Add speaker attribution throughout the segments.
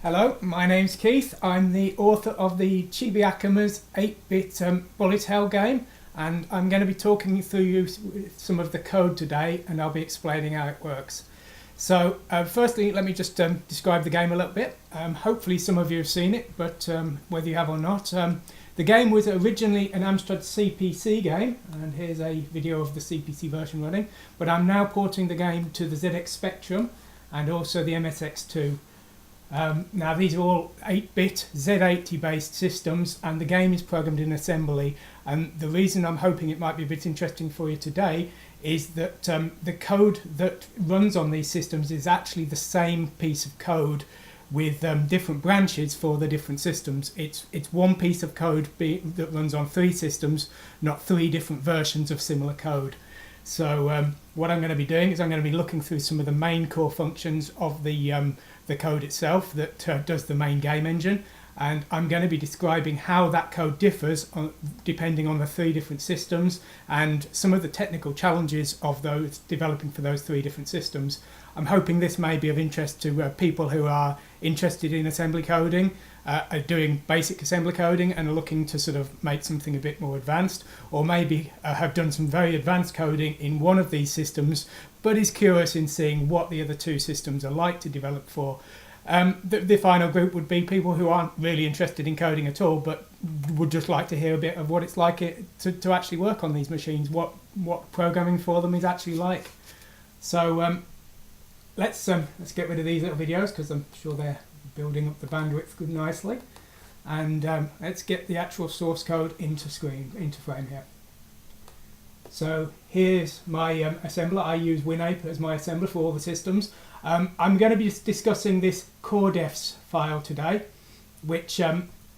Speaker 1: Hello, my name's Keith. I'm the author of the Chibi Akumas 8-bit bullet hell game, and I'm going to be talking through you some of the code today, and I'll be explaining how it works. So firstly, let me just describe the game a little bit. Hopefully some of you have seen it, but whether you have or not, the game was originally an Amstrad CPC game, and here's a video of the CPC version running, but I'm now porting the game to the ZX Spectrum and also the MSX2. Now these are all 8-bit Z80 based systems, and the game is programmed in assembly, and the reason I'm hoping it might be a bit interesting for you today is that the code that runs on these systems is actually the same piece of code with different branches for the different systems. It's one piece of code that runs on 3 systems, not 3 different versions of similar code. So what I'm going to be doing is I'm going to be looking through some of the main core functions of the code itself that does the main game engine, and I'm going to be describing how that code differs depending on the 3 different systems and some of the technical challenges of those developing for those 3 different systems. I'm hoping this may be of interest to people who are interested in assembly coding, are doing basic assembly coding and are looking to sort of make something a bit more advanced, or maybe have done some very advanced coding in one of these systems but is curious in seeing what the other 2 systems are like to develop for. The final group would be people who aren't really interested in coding at all but would just like to hear a bit of what it's like to actually work on these machines, what programming for them is actually like. So let's get rid of these little videos because I'm sure they're building up the bandwidth good nicely, and let's get the actual source code into frame here. So here's my assembler. I use WinApe as my assembler for all the systems. I'm going to be discussing this CoreDefs file today, which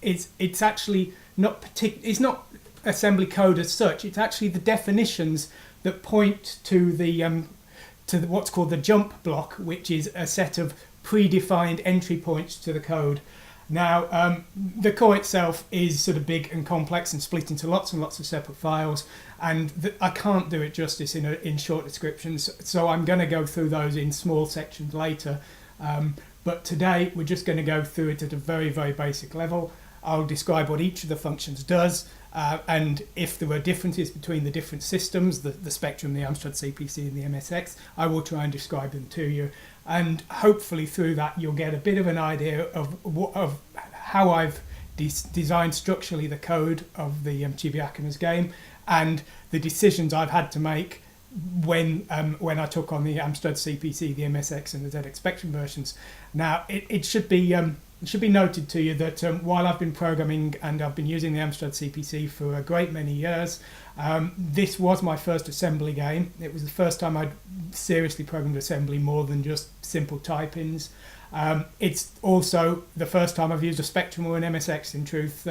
Speaker 1: it's actually it's not assembly code as such. It's actually the definitions that point to what's called the jump block, which is a set of predefined entry points to the code. Now, the core itself is sort of big and complex and split into lots and lots of separate files, and I can't do it justice in short descriptions, so I'm going to go through those in small sections later. But today we're just going to go through it at a very, very basic level. I'll describe what each of the functions does, and if there are differences between the different systems, the Spectrum, the Amstrad CPC and the MSX, I will try and describe them to you. And hopefully through that you'll get a bit of an idea of how I've designed structurally the code of the Chibi Akumas game, and the decisions I've had to make when I took on the Amstrad CPC, the MSX and the ZX Spectrum versions. Now it should be noted to you that while I've been programming and I've been using the Amstrad CPC for a great many years, this was my first assembly game. It was the first time I'd seriously programmed assembly more than just simple type-ins. It's also the first time I've used a Spectrum or an MSX, in truth.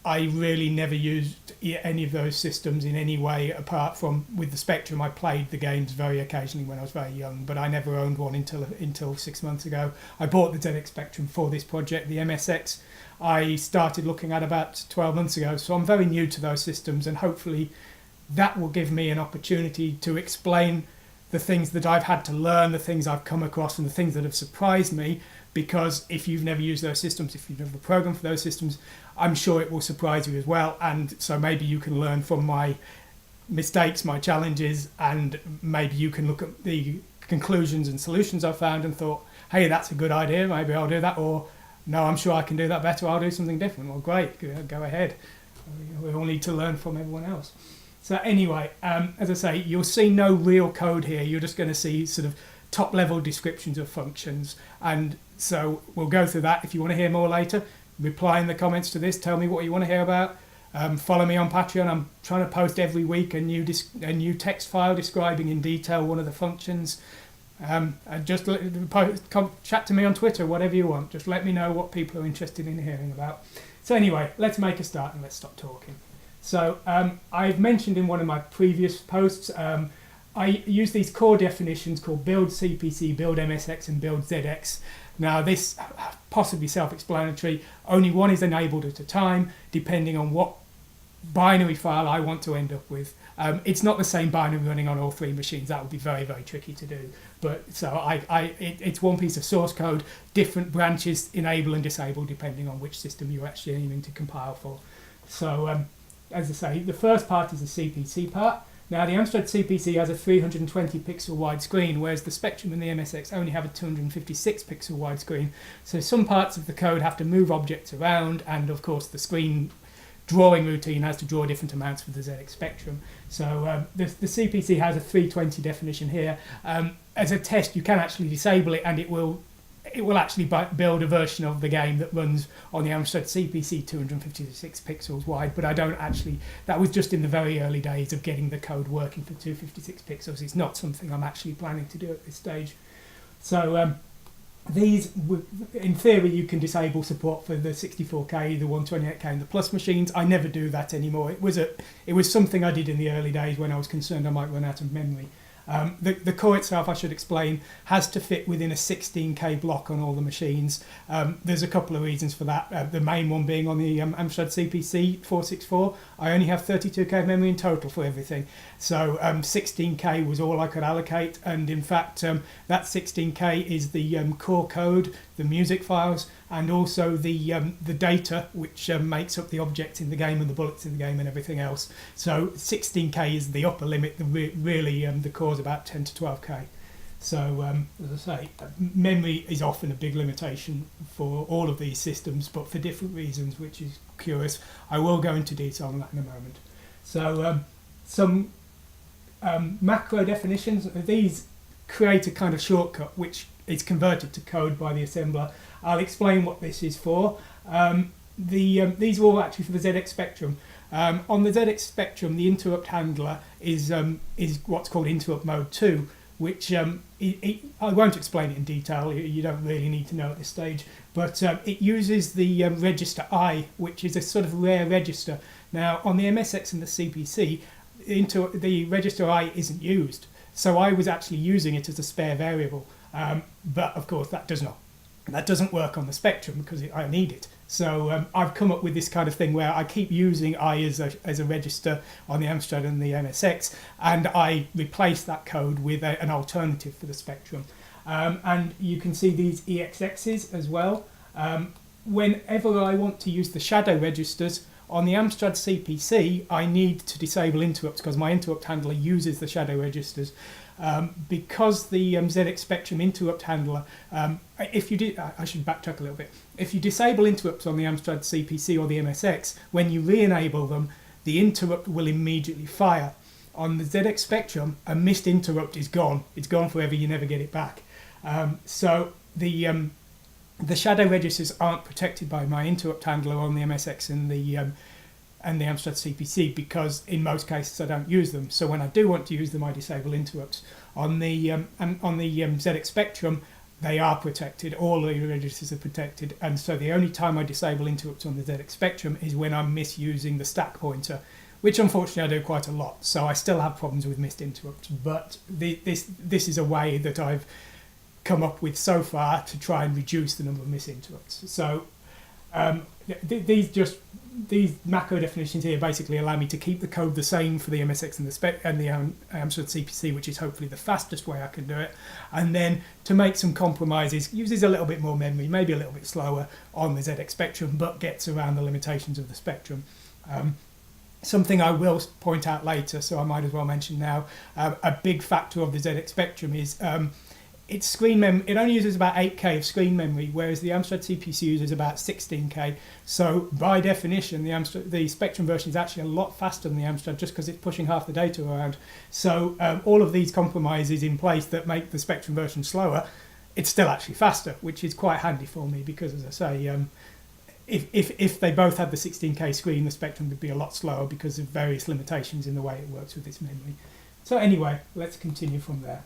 Speaker 1: I really never used any of those systems in any way apart from with the Spectrum. I played the games very occasionally when I was very young, but I never owned one until 6 months ago. I bought the ZX Spectrum for this project. The MSX I started looking at about 12 months ago, so I'm very new to those systems, and hopefully that will give me an opportunity to explain the things that I've had to learn, the things I've come across and the things that have surprised me, because if you've never used those systems, if you've never programmed for those systems, I'm sure it will surprise you as well. And so maybe you can learn from my mistakes, my challenges, and maybe you can look at the conclusions and solutions I've found and thought, hey, that's a good idea, maybe I'll do that, or no, I'm sure I can do that better, I'll do something different. Well, great, go ahead. We all need to learn from everyone else. So anyway, as I say, you'll see no real code here. You're just going to see sort of top-level descriptions of functions. And so we'll go through that. If you want to hear more later, reply in the comments to this. Tell me what you want to hear about. Follow me on Patreon. I'm trying to post every week a new text file describing in detail one of the functions. And just chat to me on Twitter, whatever you want. Just let me know what people are interested in hearing about. So anyway, let's make a start and let's stop talking. So I've mentioned in one of my previous posts, I use these core definitions called build CPC, build MSX and build ZX. Now this, possibly self-explanatory, only one is enabled at a time, depending on what binary file I want to end up with. It's not the same binary running on all three machines. That would be very, very tricky to do. But so it's one piece of source code. Different branches enable and disable depending on which system you're actually aiming to compile for. So as I say, the first part is the CPC part. Now the Amstrad CPC has a 320 pixel wide screen, whereas the Spectrum and the MSX only have a 256 pixel wide screen. So some parts of the code have to move objects around, and of course the screen drawing routine has to draw different amounts for the ZX Spectrum. So the CPC has a 320 definition here. As a test, you can actually disable it, and it will actually build a version of the game that runs on the Amstrad CPC 256 pixels wide, but I don't actually, that was just in the very early days of getting the code working for 256 pixels. It's not something I'm actually planning to do at this stage. So these, in theory, you can disable support for the 64K, the 128K and the Plus machines. I never do that anymore. It was something I did in the early days when I was concerned I might run out of memory. The core itself, I should explain, has to fit within a 16K block on all the machines. There's a couple of reasons for that. The main one being on the Amstrad CPC 464, I only have 32K memory in total for everything. So 16K was all I could allocate, and in fact that 16K is the core code, the music files, and also the data which makes up the objects in the game and the bullets in the game and everything else. So 16K is the upper limit. Really the core is about 10 to 12K. So as I say, memory is often a big limitation for all of these systems, but for different reasons, which is curious. I will go into detail on that in a moment. So some macro definitions. These create a kind of shortcut which is converted to code by the assembler. I'll explain what this is for. These are all actually for the ZX Spectrum. On the ZX Spectrum, the interrupt handler is what's called interrupt mode 2, which I won't explain it in detail. You don't really need to know at this stage. But it uses the register I, which is a sort of rare register. Now, on the MSX and the CPC, the register I isn't used. So I was actually using it as a spare variable. But of course, that doesn't work on the Spectrum because I need it. So I've come up with this kind of thing where I keep using I as a register on the Amstrad and the MSX, and I replace that code with an alternative for the Spectrum. And you can see these EXXs as well. Whenever I want to use the shadow registers, on the Amstrad CPC, I need to disable interrupts because my interrupt handler uses the shadow registers. Because the ZX Spectrum interrupt handler, if you did, I should backtrack a little bit. If you disable interrupts on the Amstrad CPC or the MSX, when you re-enable them, the interrupt will immediately fire. On the ZX Spectrum, a missed interrupt is gone. It's gone forever. You never get it back. So the shadow registers aren't protected by my interrupt handler on the MSX and the Amstrad CPC because in most cases I don't use them. So when I do want to use them, I disable interrupts. On the ZX Spectrum, they are protected. All the registers are protected, and so the only time I disable interrupts on the ZX Spectrum is when I'm misusing the stack pointer, which unfortunately I do quite a lot. So I still have problems with missed interrupts, but this is a way that I've come up with so far to try and reduce the number of missed interrupts. So these macro definitions here basically allow me to keep the code the same for the MSX and the Amstrad CPC, which is hopefully the fastest way I can do it, and then to make some compromises, uses a little bit more memory, maybe a little bit slower on the ZX Spectrum, but gets around the limitations of the Spectrum. Something I will point out later, so I might as well mention now, a big factor of the ZX Spectrum is its screen memory. It only uses about 8K of screen memory, whereas the Amstrad CPC uses about 16K. So by definition, the Spectrum version is actually a lot faster than the Amstrad, just because it's pushing half the data around. So all of these compromises in place that make the Spectrum version slower, it's still actually faster, which is quite handy for me because, as I say, if they both had the 16K screen, the Spectrum would be a lot slower because of various limitations in the way it works with its memory. So anyway, let's continue from there.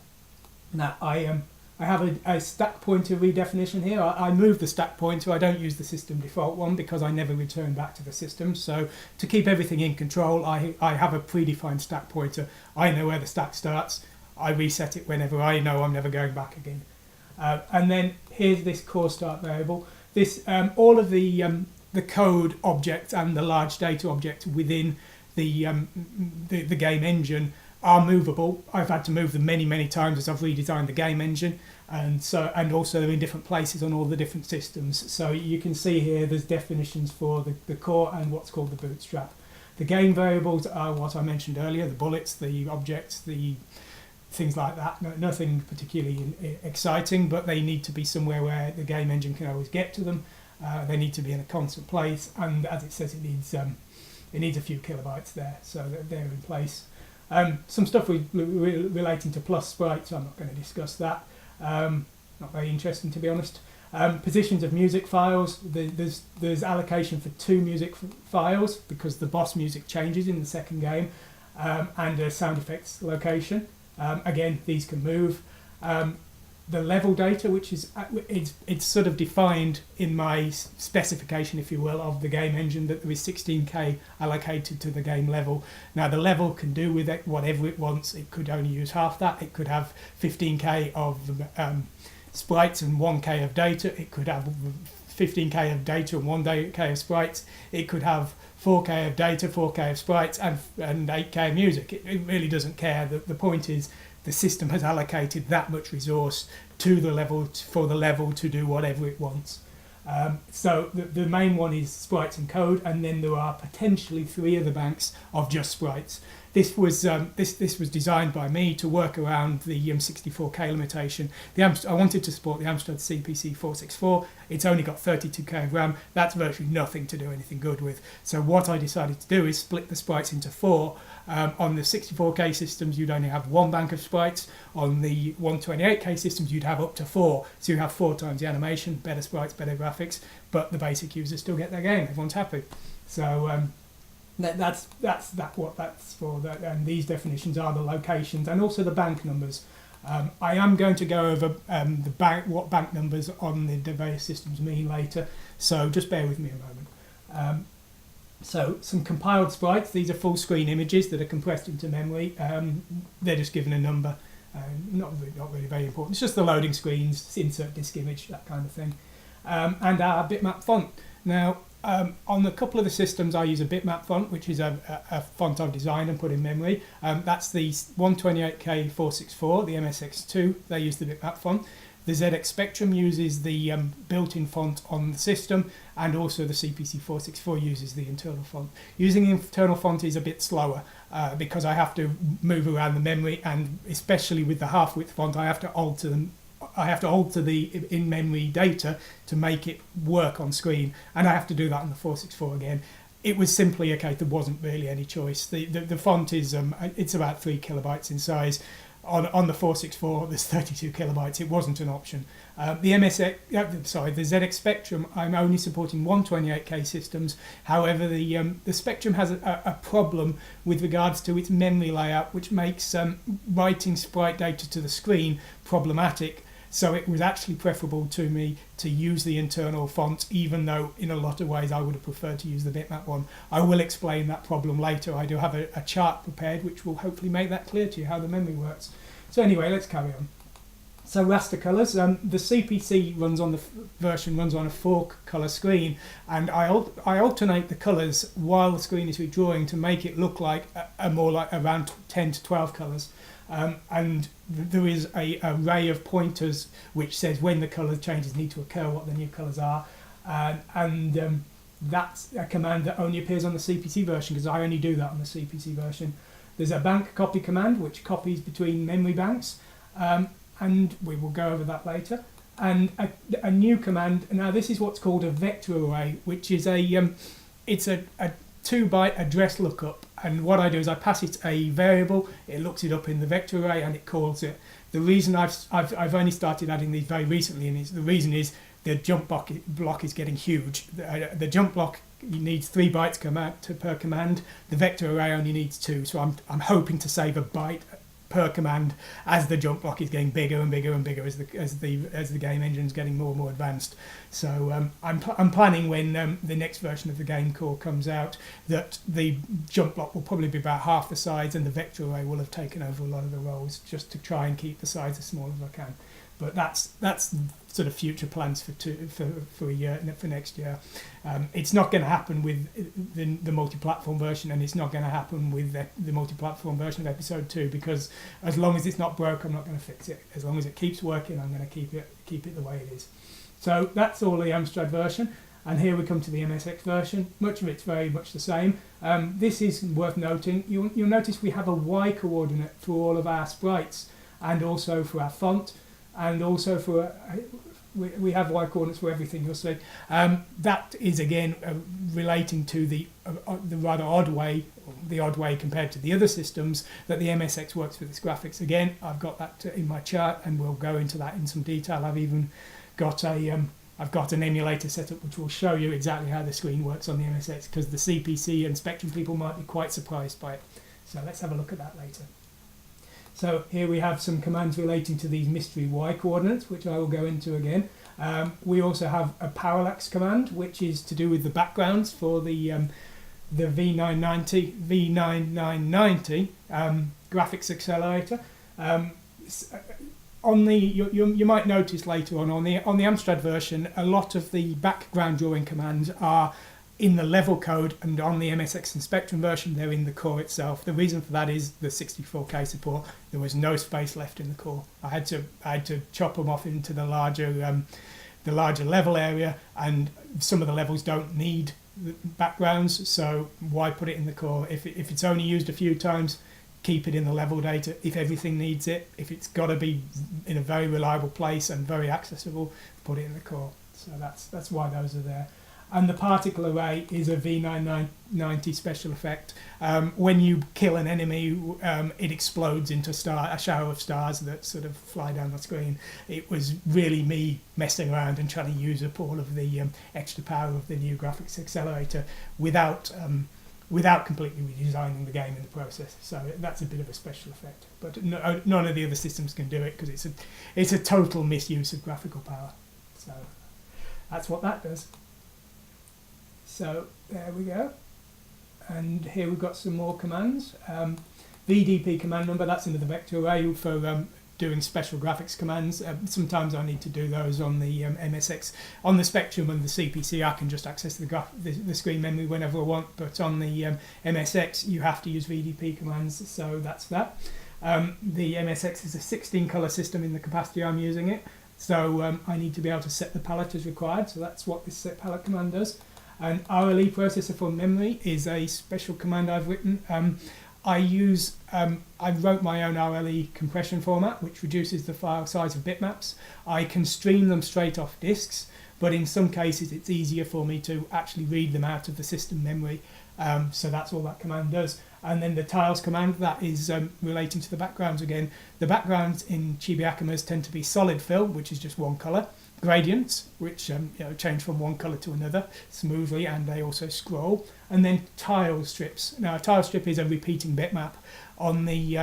Speaker 1: Now, I have a stack pointer redefinition here. I move the stack pointer. I don't use the system default one because I never return back to the system. So to keep everything in control, I have a predefined stack pointer. I know where the stack starts. I reset it whenever I know I'm never going back again. And then here's this core start variable. This all of the the code object and the large data object within the game engine are movable. I've had to move them many times as I've redesigned the game engine, and also they're in different places on all the different systems. So you can see here there's definitions for the core and what's called the bootstrap. The game variables are what I mentioned earlier, the bullets, the objects, the things like that. Nothing particularly exciting, but they need to be somewhere where the game engine can always get to them. They need to be in a constant place, and as it says, it needs a few kilobytes there, so they're in place. Some stuff relating to plus sprites, I'm not going to discuss that. Not very interesting, to be honest. Positions of music files, there's allocation for 2 music files because the boss music changes in the second game, and a sound effects location. Again, these can move. The level data, which is it's sort of defined in my specification, if you will, of the game engine, that there is 16k allocated to the game level. Now the level can do with it whatever it wants. It could only use half that. It could have 15k of sprites and 1k of data. It could have 15k of data and 1k of sprites. It could have 4k of data, 4k of sprites, and 8k of music. It really doesn't care. The point is, the system has allocated that much resource to the level for the level to do whatever it wants. So the main one is sprites and code, and then there are potentially 3 other banks of just sprites. This was designed by me to work around the 64k limitation. I wanted to support the Amstrad CPC 464. It's only got 32k of RAM. That's virtually nothing to do anything good with. So what I decided to do is split the sprites into 4. On the 64k systems, you'd only have 1 bank of sprites. On the 128k systems, you'd have up to 4. So you have 4 times the animation, better sprites, better graphics, but the basic users still get their game. Everyone's happy. So that's what that's for. And these definitions are the locations and also the bank numbers. I am going to go over what bank numbers on the various systems mean later, so just bear with me a moment. So some compiled sprites, these are full screen images that are compressed into memory. They're just given a number, not really very important. It's just the loading screens, insert disk image, that kind of thing. And our bitmap font. Now, on a couple of the systems I use a bitmap font, which is a font I've designed and put in memory. That's the 128K 464, the MSX2, they use the bitmap font. The ZX Spectrum uses the built-in font on the system, and also the CPC 464 uses the internal font. Using the internal font is a bit slower because I have to move around the memory, and especially with the half-width font, I have to alter the in-memory data to make it work on screen, and I have to do that on the 464 again. It was simply a case, there wasn't really any choice. The font is it's about 3 kilobytes in size. On the 464, there's 32 kilobytes. It wasn't an option. The ZX Spectrum, I'm only supporting 128K systems. However, the Spectrum has a problem with regards to its memory layout, which makes writing sprite data to the screen problematic. So it was actually preferable to me to use the internal font, even though in a lot of ways I would have preferred to use the bitmap one. I will explain that problem later. I do have a chart prepared which will hopefully make that clear to you, how the memory works. So anyway, let's carry on. So raster colours, the CPC runs on a 4-colour screen, and I alternate the colours while the screen is redrawing to make it look like more like around 10 to 12 colours. And there is a array of pointers which says when the colour changes need to occur, what the new colours are, and that's a command that only appears on the CPC version, because I only do that on the CPC version. There's a bank copy command which copies between memory banks, and we will go over that later. And a new command. Now this is what's called a vector array, which is it's a 2-byte address lookup, and what I do is I pass it a variable, it looks it up in the vector array, and it calls it. The reason I've only started adding these very recently, and the reason is the jump block is getting huge. The jump block needs 3 bytes per command. The vector array only needs 2, so I'm hoping to save a byte per command as the jump block is getting bigger and bigger and bigger as the game engine is getting more and more advanced. So I'm planning when the next version of the game core comes out that the jump block will probably be about half the size, and the vector array will have taken over a lot of the roles, just to try and keep the size as small as I can. But that's sort of future plans for a year, for next year. It's not going to happen with the multi-platform version, and it's not going to happen with the multi-platform version of episode 2, because as long as it's not broke, I'm not going to fix it. As long as it keeps working, I'm going to keep it the way it is. So that's all the Amstrad version, and here we come to the MSX version. Much of it's very much the same. This is worth noting. You'll notice we have a Y coordinate for all of our sprites, and also for our font, and also for we have Y coordinates for everything, you'll see. That is again relating to the rather odd way, compared to the other systems, that the MSX works with its graphics. Again, I've got that in my chart, and we'll go into that in some detail. I've even got I've got an emulator set up which will show you exactly how the screen works on the MSX, because the CPC and Spectrum people might be quite surprised by it. So let's have a look at that later. So here we have some commands relating to these mystery Y coordinates, which I will go into again. We also have a parallax command, which is to do with the backgrounds for the V990 graphics accelerator. You might notice later on the Amstrad version, a lot of the background drawing commands are in the level code, and on the MSX and Spectrum version they're in the core itself. The reason for that is the 64K support. There was no space left in the core. I had to chop them off into the larger level area, and some of the levels don't need backgrounds, so why put it in the core? If it's only used a few times, keep it in the level data. If everything needs it, if it's got to be in a very reliable place and very accessible, put it in the core. So that's why those are there. And the particle array is a V990 special effect. When you kill an enemy, it explodes into a shower of stars that sort of fly down the screen. It was really me messing around and trying to use up all of the extra power of the new graphics accelerator without completely redesigning the game in the process. So that's a bit of a special effect. But none of the other systems can do it, because it's a total misuse of graphical power. So that's what that does. So there we go, and here we've got some more commands. VDP command number, that's into the vector array for doing special graphics commands. Sometimes I need to do those on the MSX. On the Spectrum and the CPC, I can just access the screen memory whenever I want, but on the MSX you have to use VDP commands, so that's that. The MSX is a 16 colour system in the capacity I'm using it, so I need to be able to set the palette as required, so that's what this set palette command does. An RLE processor for memory is a special command I've written. I wrote my own RLE compression format, which reduces the file size of bitmaps. I can stream them straight off disks, but in some cases it's easier for me to actually read them out of the system memory. So that's all that command does. And then the tiles command, that is relating to the backgrounds again. The backgrounds in Chibi Akumas tend to be solid fill, which is just one colour. Gradients, which change from one colour to another smoothly, and they also scroll. And then tile strips. Now, a tile strip is a repeating bitmap on the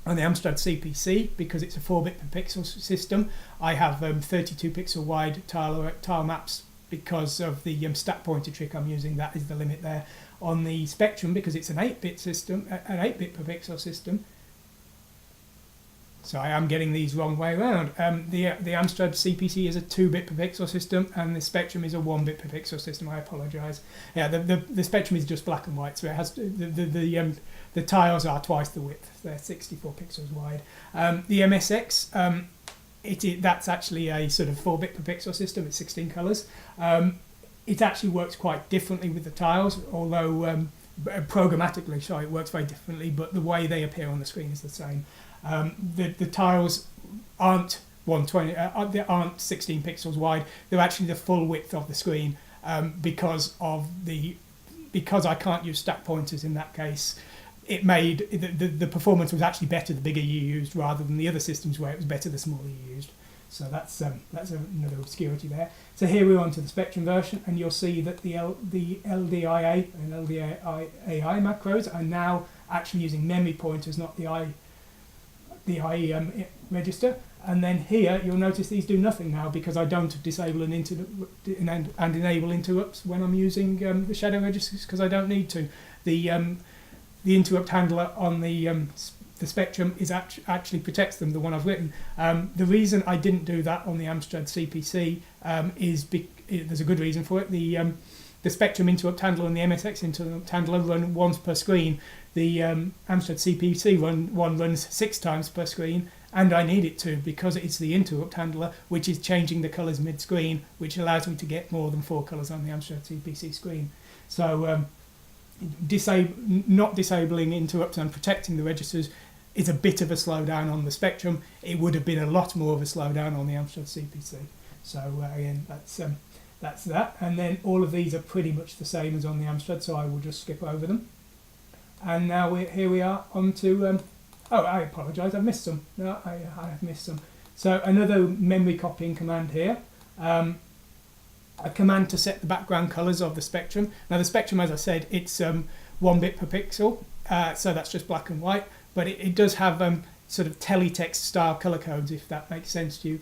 Speaker 1: Amstrad CPC, because it's a 4-bit per pixel system. I have 32 pixel wide tile maps because of the stack pointer trick I'm using. That is the limit there. On the Spectrum, because it's an 8-bit system, an 8-bit per pixel system. So I am getting these wrong way around. The Amstrad CPC is a 2-bit per pixel system, and the Spectrum is a 1-bit per pixel system. I apologise. Yeah, the Spectrum is just black and white, so it has the tiles are twice the width. They're 64 pixels wide. The MSX, that's actually a sort of 4-bit per pixel system. It's 16 colours. It actually works quite differently with the tiles, although programmatically, sorry, it works very differently, but the way they appear on the screen is the same. The tiles aren't 120, they aren't 16 pixels wide. They're actually the full width of the screen, because I can't use stack pointers in that case. It made the performance was actually better the bigger you used, rather than the other systems where it was better the smaller you used. So that's another obscurity there. So here we're on to the Spectrum version, and you'll see that the LDIA and LDAI macros are now actually using memory pointers, not the I register. And then here you'll notice these do nothing now, because I don't disable and enable interrupts when I'm using the shadow registers, because I don't need to. The interrupt handler on the the Spectrum is actually protects them, the one I've written. The reason I didn't do that on the Amstrad CPC is there's a good reason for it. The Spectrum interrupt handler and the MSX interrupt handler run once per screen. The Amstrad CPC one runs 6 times per screen, and I need it to because it's the interrupt handler which is changing the colours mid-screen, which allows me to get more than 4 colours on the Amstrad CPC screen. So not disabling interrupts and protecting the registers is a bit of a slowdown on the Spectrum. It would have been a lot more of a slowdown on the Amstrad CPC. So again, that's that. And then all of these are pretty much the same as on the Amstrad, so I will just skip over them. And now here we are on to... oh, I apologise, I've missed some. No, I have missed some. So another memory copying command here. A command to set the background colours of the Spectrum. Now the Spectrum, as I said, it's 1 bit per pixel, so that's just black and white, but it does have sort of teletext style colour codes, if that makes sense to you.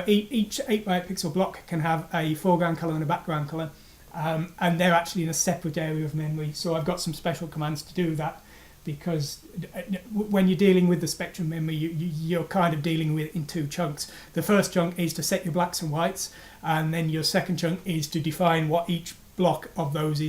Speaker 1: Each 8x8 pixel block can have a foreground colour and a background colour, and they're actually in a separate area of memory, so I've got some special commands to do that, because when you're dealing with the Spectrum memory, you're kind of dealing with it in 2 chunks. The first chunk is to set your blacks and whites, and then your second chunk is to define what each block of those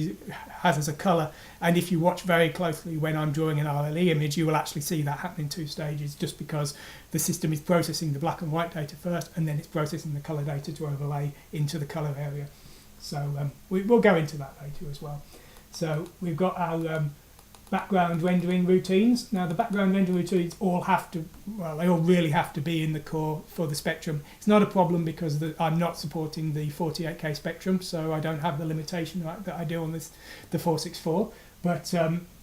Speaker 1: has as a colour. And if you watch very closely when I'm drawing an RLE image, you will actually see that happen in 2 stages, just because the system is processing the black and white data first, and then it's processing the colour data to overlay into the colour area. So we'll go into that later as well. So we've got our background rendering routines. Now the background rendering routines they all really have to be in the core for the Spectrum. It's not a problem because I'm not supporting the 48K Spectrum, so I don't have the limitation that I do on the 464, but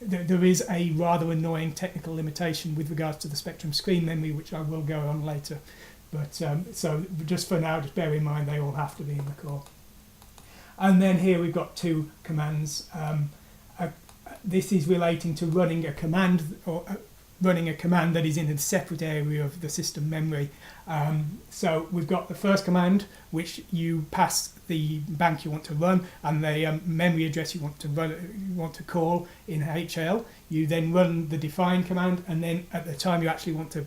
Speaker 1: there is a rather annoying technical limitation with regards to the Spectrum screen memory, which I will go on later. But so just for now, just bear in mind they all have to be in the core. And then here we've got 2 commands. This is relating to running a command that is in a separate area of the system memory. So we've got the first command, which you pass the bank you want to run and the memory address you want to call in HL. You then run the define command, and then at the time you actually want to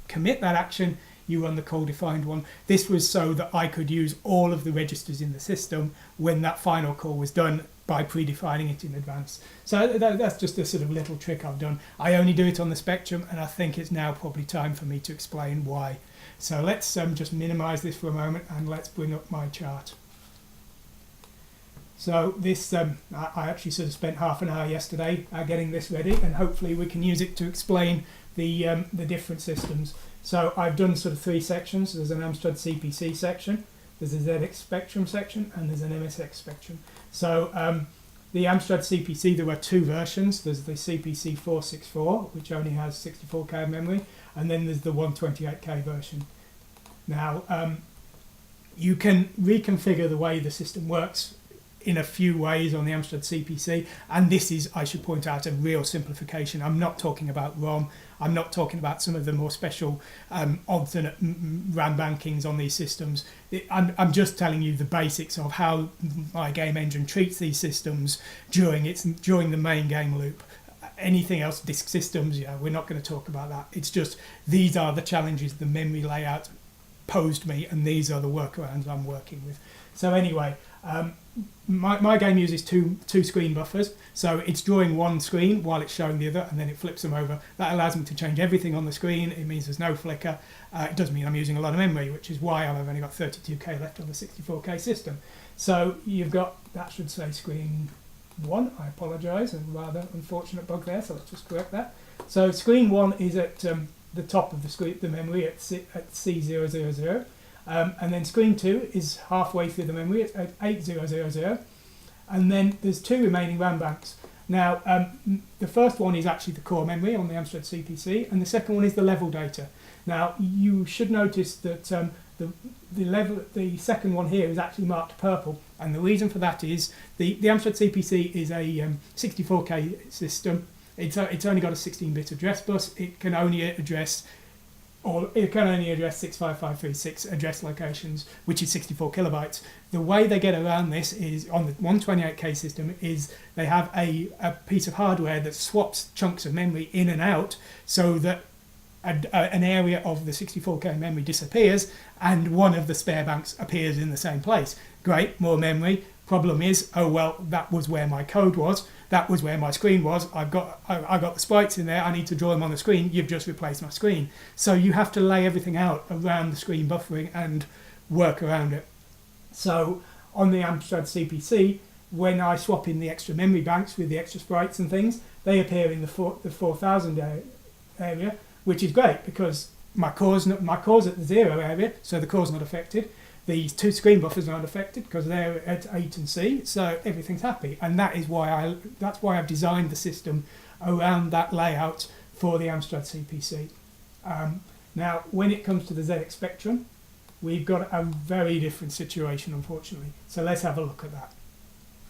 Speaker 1: commit that action, you run the call defined one. This was so that I could use all of the registers in the system when that final call was done by predefining it in advance. So that's just a sort of little trick I've done. I only do it on the Spectrum, and I think it's now probably time for me to explain why. So let's just minimize this for a moment, and let's bring up my chart. So this, I actually sort of spent half an hour yesterday getting this ready, and hopefully we can use it to explain the different systems. So I've done sort of 3 sections. There's an Amstrad CPC section, there's a ZX Spectrum section, and there's an MSX Spectrum. So the Amstrad CPC, there were 2 versions. There's the CPC 464, which only has 64K of memory, and then there's the 128K version. Now, you can reconfigure the way the system works in a few ways on the Amstrad CPC, and this is, I should point out, a real simplification. I'm not talking about ROM, I'm not talking about some of the more special alternate RAM bankings on these systems. I'm just telling you the basics of how my game engine treats these systems during the main game loop. Anything else, disk systems, we're not going to talk about that. It's just, these are the challenges the memory layout posed me, and these are the workarounds I'm working with. So anyway, my game uses two screen buffers, so it's drawing one screen while it's showing the other, and then it flips them over. That allows me to change everything on the screen. It means there's no flicker. It does mean I'm using a lot of memory, which is why I've only got 32K left on the 64K system. So you've got, that should say screen 1, I apologise, a rather unfortunate bug there, so let's just correct that. So screen 1 is at the top of the screen, the memory at C000. And then screen 2 is halfway through the memory at 8000, and then there's 2 remaining RAM banks. Now the first one is actually the core memory on the Amstrad CPC, and the second one is the level data. Now you should notice that the second one here is actually marked purple, and the reason for that is the Amstrad CPC is a 64K system. It's only got a 16-bit address bus. It can only address or it can only address 65536 address locations, which is 64 kilobytes. The way they get around this is on the 128K system is they have a piece of hardware that swaps chunks of memory in and out so that an area of the 64K memory disappears and one of the spare banks appears in the same place. Great, more memory. Problem is, oh well, that was where my code was. That was where my screen was. I got the sprites in there. I need to draw them on the screen. You've just replaced my screen. So you have to lay everything out around the screen buffering and work around it. So on the Amstrad CPC, when I swap in the extra memory banks with the extra sprites and things, they appear in the 4000 area, which is great because my core's at the 0 area, so the core's not affected. These two screen buffers aren't affected because they're at 8 and C, so everything's happy. And that is why that's why I've designed the system around that layout for the Amstrad CPC. Now, when it comes to the ZX Spectrum, we've got a very different situation, unfortunately. So let's have a look at that.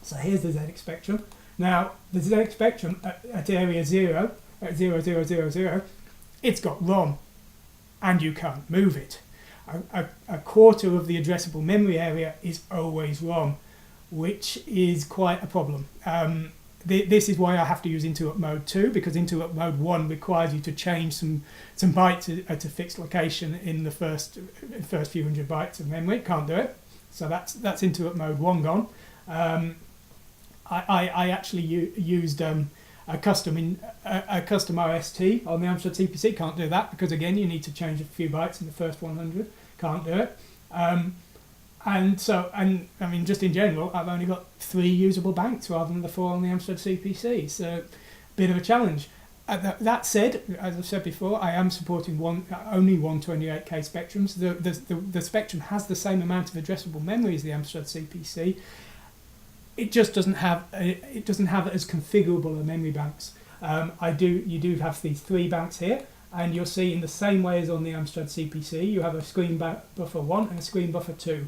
Speaker 1: So here's the ZX Spectrum. Now, the ZX Spectrum at area 0, at 0000, it's got ROM, and you can't move it. A quarter of the addressable memory area is always ROM, which is quite a problem. This is why I have to use interrupt mode 2, because interrupt mode 1 requires you to change some bytes at a fixed location in the first few hundred bytes of memory. Can't do it, so that's interrupt mode 1 gone. I actually used a custom RST on the Amstrad CPC. Can't do that because again you need to change a few bytes in the first 100. Can't do it. And I mean, just in general, I've only got 3 usable banks rather than the 4 on the Amstrad CPC. So, bit of a challenge. That said, as I've said before, I am supporting only 128K spectrums. The Spectrum has the same amount of addressable memory as the Amstrad CPC. It just doesn't have it as configurable a memory banks. You do have these 3 banks here, and you'll see in the same way as on the Amstrad CPC, you have a screen buffer 1 and a screen buffer 2,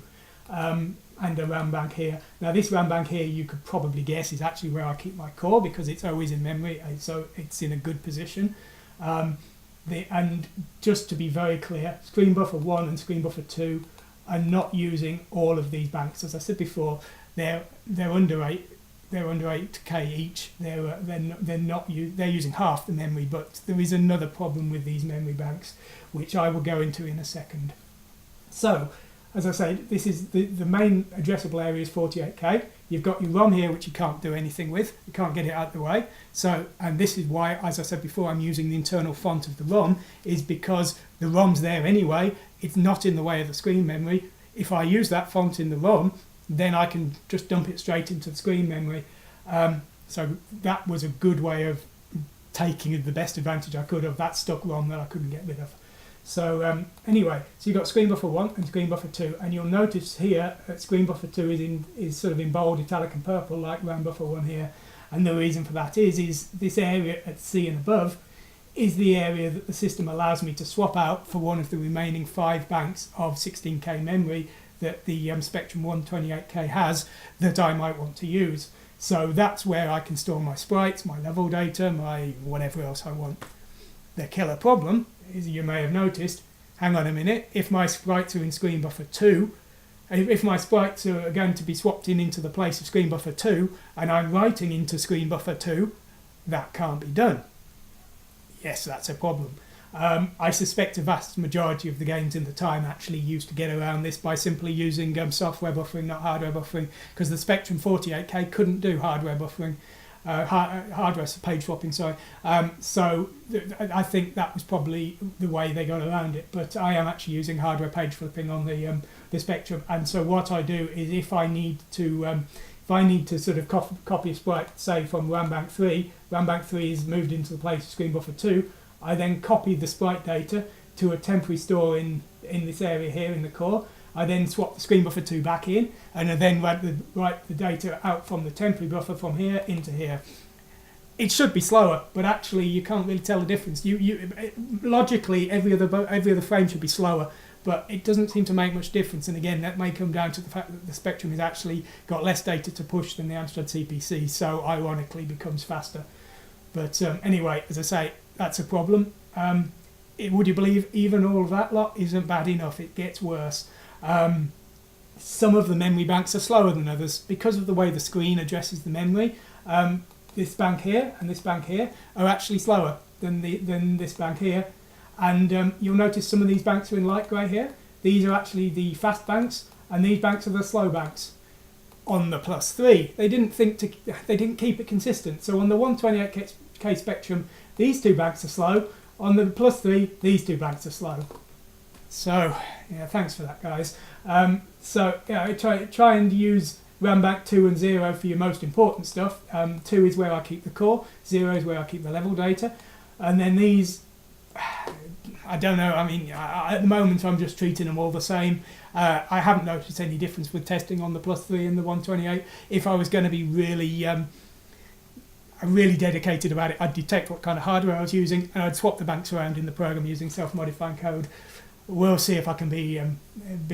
Speaker 1: and a RAM bank here. Now this RAM bank here, you could probably guess, is actually where I keep my core because it's always in memory, so it's in a good position. And just to be very clear, screen buffer 1 and screen buffer 2 are not using all of these banks. As I said before, they're under 8K each. They're using half the memory, but there is another problem with these memory banks, which I will go into in a second. So, as I said, this is the main addressable area is 48K. You've got your ROM here, which you can't do anything with. You can't get it out of the way. So, and this is why, as I said before, I'm using the internal font of the ROM, is because the ROM's there anyway. It's not in the way of the screen memory. If I use that font in the ROM, then I can just dump it straight into the screen memory. So that was a good way of taking the best advantage I could of that stuck ROM that I couldn't get rid of. So anyway, so you've got screen buffer 1 and screen buffer 2, and you'll notice here that screen buffer 2 is sort of in bold, italic and purple like RAM buffer 1 here, and the reason for that is this area at C and above is the area that the system allows me to swap out for one of the remaining 5 banks of 16K memory that the Spectrum 128K has that I might want to use. So that's where I can store my sprites, my level data, my whatever else I want. The killer problem is, you may have noticed, hang on a minute, if my sprites are in screen buffer 2, if my sprites are going to be swapped into the place of screen buffer 2 and I'm writing into screen buffer 2, that can't be done. Yes, that's a problem. I suspect a vast majority of the games in the time actually used to get around this by simply using software buffering, not hardware buffering, because the Spectrum 48K couldn't do hardware buffering, hardware page swapping, sorry. So I think that was probably the way they got around it, but I am actually using hardware page flipping on the Spectrum, and so what I do is if I need to sort of copy a sprite, say from RAM bank 3 is moved into the place of screen buffer 2, I then copy the sprite data to a temporary store in this area here in the core. I then swap the screen buffer 2 back in, and I then write the data out from the temporary buffer from here into here. It should be slower, but actually you can't really tell the difference. Logically, every other frame should be slower, but it doesn't seem to make much difference. And again, that may come down to the fact that the Spectrum has actually got less data to push than the Amstrad CPC, so ironically becomes faster. But anyway, as I say, that's a problem. would you believe, even all of that lot isn't bad enough. It gets worse. Some of the memory banks are slower than others because of the way the screen addresses the memory. This bank here and this bank here are actually slower than this bank here. And you'll notice some of these banks are in light grey here. These are actually the fast banks, and these banks are the slow banks. On the +3, they didn't keep it consistent. So on the 128K spectrum, these two banks are slow. On the +3, these two banks are slow. So yeah, thanks for that, guys. So yeah, try and use RAM bank 2 and 0 for your most important stuff. 2 is where I keep the core, 0 is where I keep the level data, and then these, I don't know, I mean, at the moment I'm just treating them all the same. I haven't noticed any difference with testing on the +3 and the 128. If I was going to be really dedicated about it, I'd detect what kind of hardware I was using, and I'd swap the banks around in the program using self-modifying code. We'll see if I can be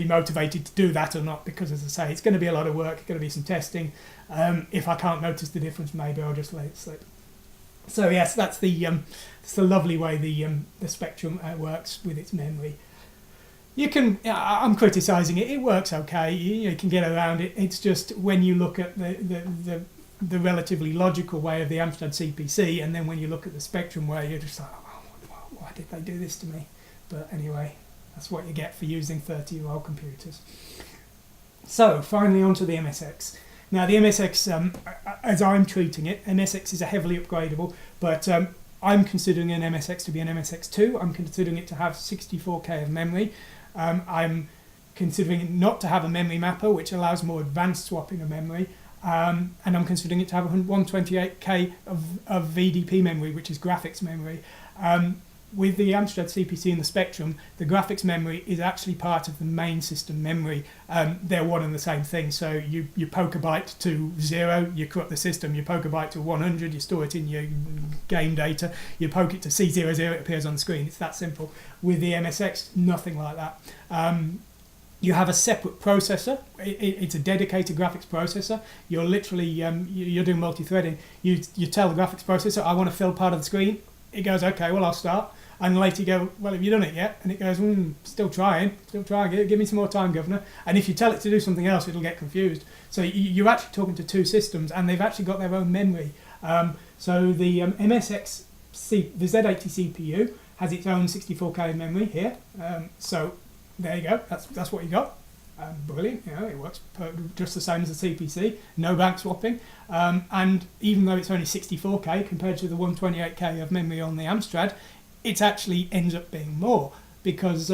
Speaker 1: motivated to do that or not, because as I say, it's going to be a lot of work, it's going to be some testing. If I can't notice the difference, maybe I'll just let it slip. So yes, that's the lovely way the Spectrum works with its memory. You can, I'm criticising it, it works okay, you can get around it. It's just when you look at the relatively logical way of the Amstrad CPC, and then when you look at the Spectrum way, you're just like, oh, why did they do this to me? But anyway, that's what you get for using 30-year-old computers. So finally onto the MSX. Now the MSX, as I'm treating it, MSX is a heavily upgradable, but I'm considering an MSX to be an MSX2. I'm considering it to have 64K of memory. I'm considering it not to have a memory mapper, which allows more advanced swapping of memory. And I'm considering it to have 128K of VDP memory, which is graphics memory. With the Amstrad CPC and the Spectrum, the graphics memory is actually part of the main system memory. They're one and the same thing. So you poke a byte to 0, you corrupt the system. You poke a byte to 100, you store it in your game data. You poke it to C00, it appears on the screen. It's that simple. With the MSX, nothing like that. You have a separate processor. It's a dedicated graphics processor. You're literally you're doing multi-threading. You tell the graphics processor, I want to fill part of the screen. It goes, okay, well, I'll start. And later you go, well, have you done it yet? And it goes, still trying, give me some more time, governor. And if you tell it to do something else, it'll get confused. So you're actually talking to two systems, and they've actually got their own memory. So the MSX, the Z80 CPU has its own 64K memory here. So there you go, that's what you got. Brilliant, it works just the same as the CPC, no bank swapping. And even though it's only 64K compared to the 128K of memory on the Amstrad, it actually ends up being more, because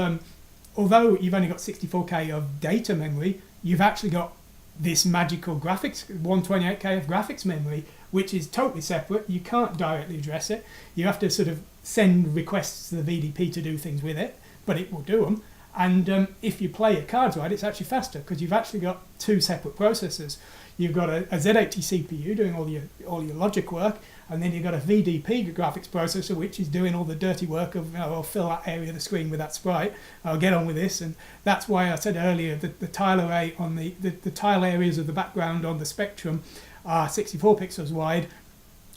Speaker 1: although you've only got 64K of data memory, you've actually got this magical graphics, 128K of graphics memory, which is totally separate. You can't directly address it. You have to sort of send requests to the VDP to do things with it, but it will do them. And if you play your cards right, it's actually faster, because you've actually got two separate processors. You've got a Z80 CPU doing all your logic work, and then you've got a VDP graphics processor, which is doing all the dirty work of, I'll fill that area of the screen with that sprite, I'll get on with this. And that's why I said earlier that the tile array on the tile areas of the background on the Spectrum are 64 pixels wide.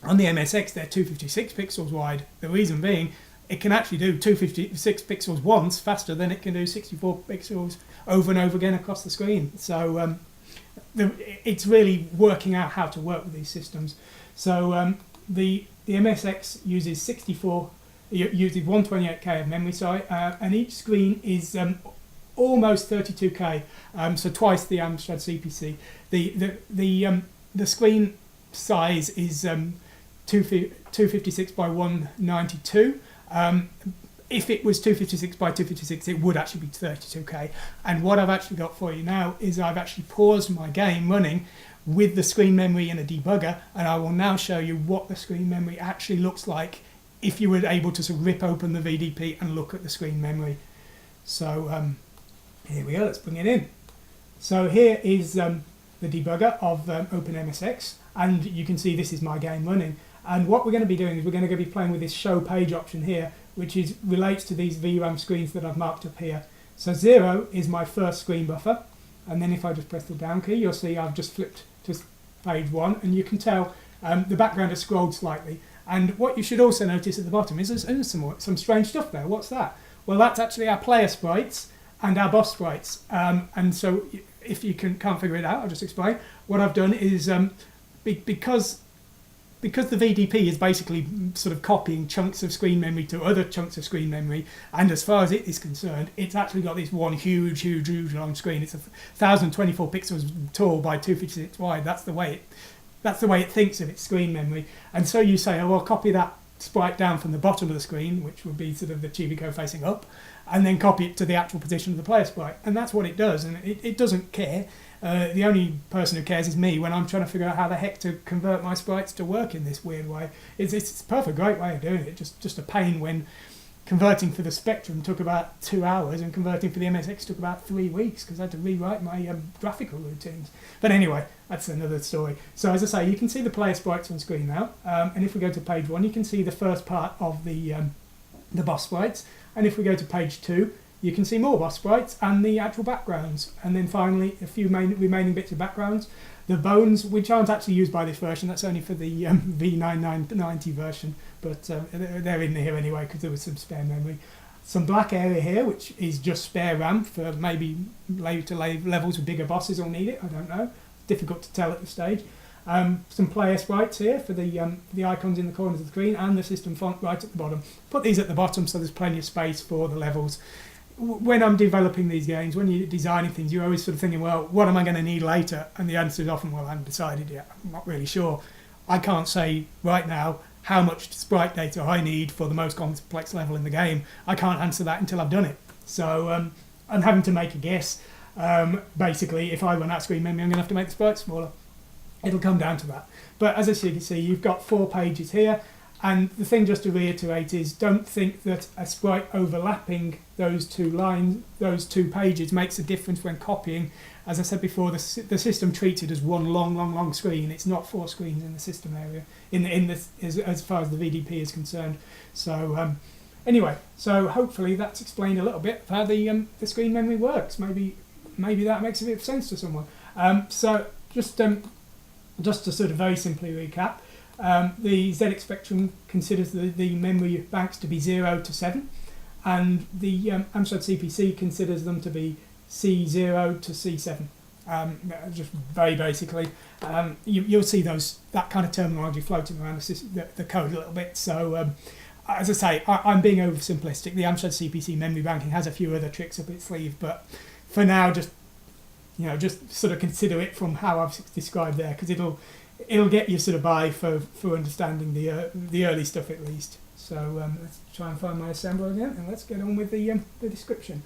Speaker 1: On the MSX, they're 256 pixels wide. The reason being, it can actually do 256 pixels once faster than it can do 64 pixels over and over again across the screen. So it's really working out how to work with these systems. So the MSX uses 128K of memory, and each screen is almost 32K, so twice the Amstrad CPC. The screen size is 256 by 192. If it was 256 by 256, it would actually be 32K. And what I've actually got for you now is I've actually paused my game running with the screen memory in a debugger, and I will now show you what the screen memory actually looks like if you were able to sort of rip open the VDP and look at the screen memory. So here we go, let's bring it in. So here is the debugger of OpenMSX, and you can see this is my game running. And what we're going to be doing is we're going to be playing with this show page option here, which relates to these VRAM screens that I've marked up here. So 0 is my first screen buffer, and then if I just press the down key, you'll see I've just flipped to page 1, and you can tell the background has scrolled slightly. And what you should also notice at the bottom is there's some strange stuff there. What's that? Well, that's actually our player sprites and our boss sprites. And so if you can't figure it out, I'll just explain. What I've done is, because the VDP is basically sort of copying chunks of screen memory to other chunks of screen memory, and as far as it is concerned, it's actually got this one huge long screen. It's 1,024 pixels tall by 256 wide. That's the way it thinks of its screen memory. And so you say, oh, well, copy that sprite down from the bottom of the screen, which would be sort of the Chibi code facing up, and then copy it to the actual position of the player sprite. And that's what it does, and it doesn't care. The only person who cares is me when I'm trying to figure out how the heck to convert my sprites to work in this weird way. It's a perfect, great way of doing it. Just a pain when converting for the Spectrum took about 2 hours and converting for the MSX took about 3 weeks because I had to rewrite my graphical routines. But anyway, that's another story. So as I say, you can see the player sprites on screen now. And if we go to page 1, you can see the first part of the boss sprites. And if we go to page 2, you can see more boss sprites and the actual backgrounds. And then finally, a few remaining bits of backgrounds. The bones, which aren't actually used by this version, that's only for the V9990 version, but they're in here anyway because there was some spare memory. Some black area here, which is just spare RAM for maybe later levels with bigger bosses will need it, I don't know. Difficult to tell at this stage. Some player sprites here for the icons in the corners of the screen and the system font right at the bottom. Put these at the bottom so there's plenty of space for the levels. When I'm developing these games, when you're designing things, you're always sort of thinking, well, what am I going to need later? And the answer is often, well, I haven't decided yet. I'm not really sure. I can't say right now how much sprite data I need for the most complex level in the game. I can't answer that until I've done it. So I'm having to make a guess. Basically, if I run out of screen memory, I'm going to have to make the sprites smaller. It'll come down to that. But as you can see, you've got 4 pages here. And the thing just to reiterate is don't think that a sprite overlapping those 2 lines, those 2 pages makes a difference when copying. As I said before, the system treats it as one long screen. It's not 4 screens in the system area, as far as the VDP is concerned. So anyway, so hopefully that's explained a little bit of how the screen memory works. Maybe that makes a bit of sense to someone. So just to sort of very simply recap. The ZX Spectrum considers the memory banks to be 0 to 7, and the Amstrad CPC considers them to be C0 to C7. Just very basically, you'll see that kind of terminology floating around the code a little bit. So as I say, I'm being oversimplistic. The Amstrad CPC memory banking has a few other tricks up its sleeve, but for now, just sort of consider it from how I've described there, because it'll get you sort of by for understanding the early stuff at least. So let's try and find my assembler again, and let's get on with the description.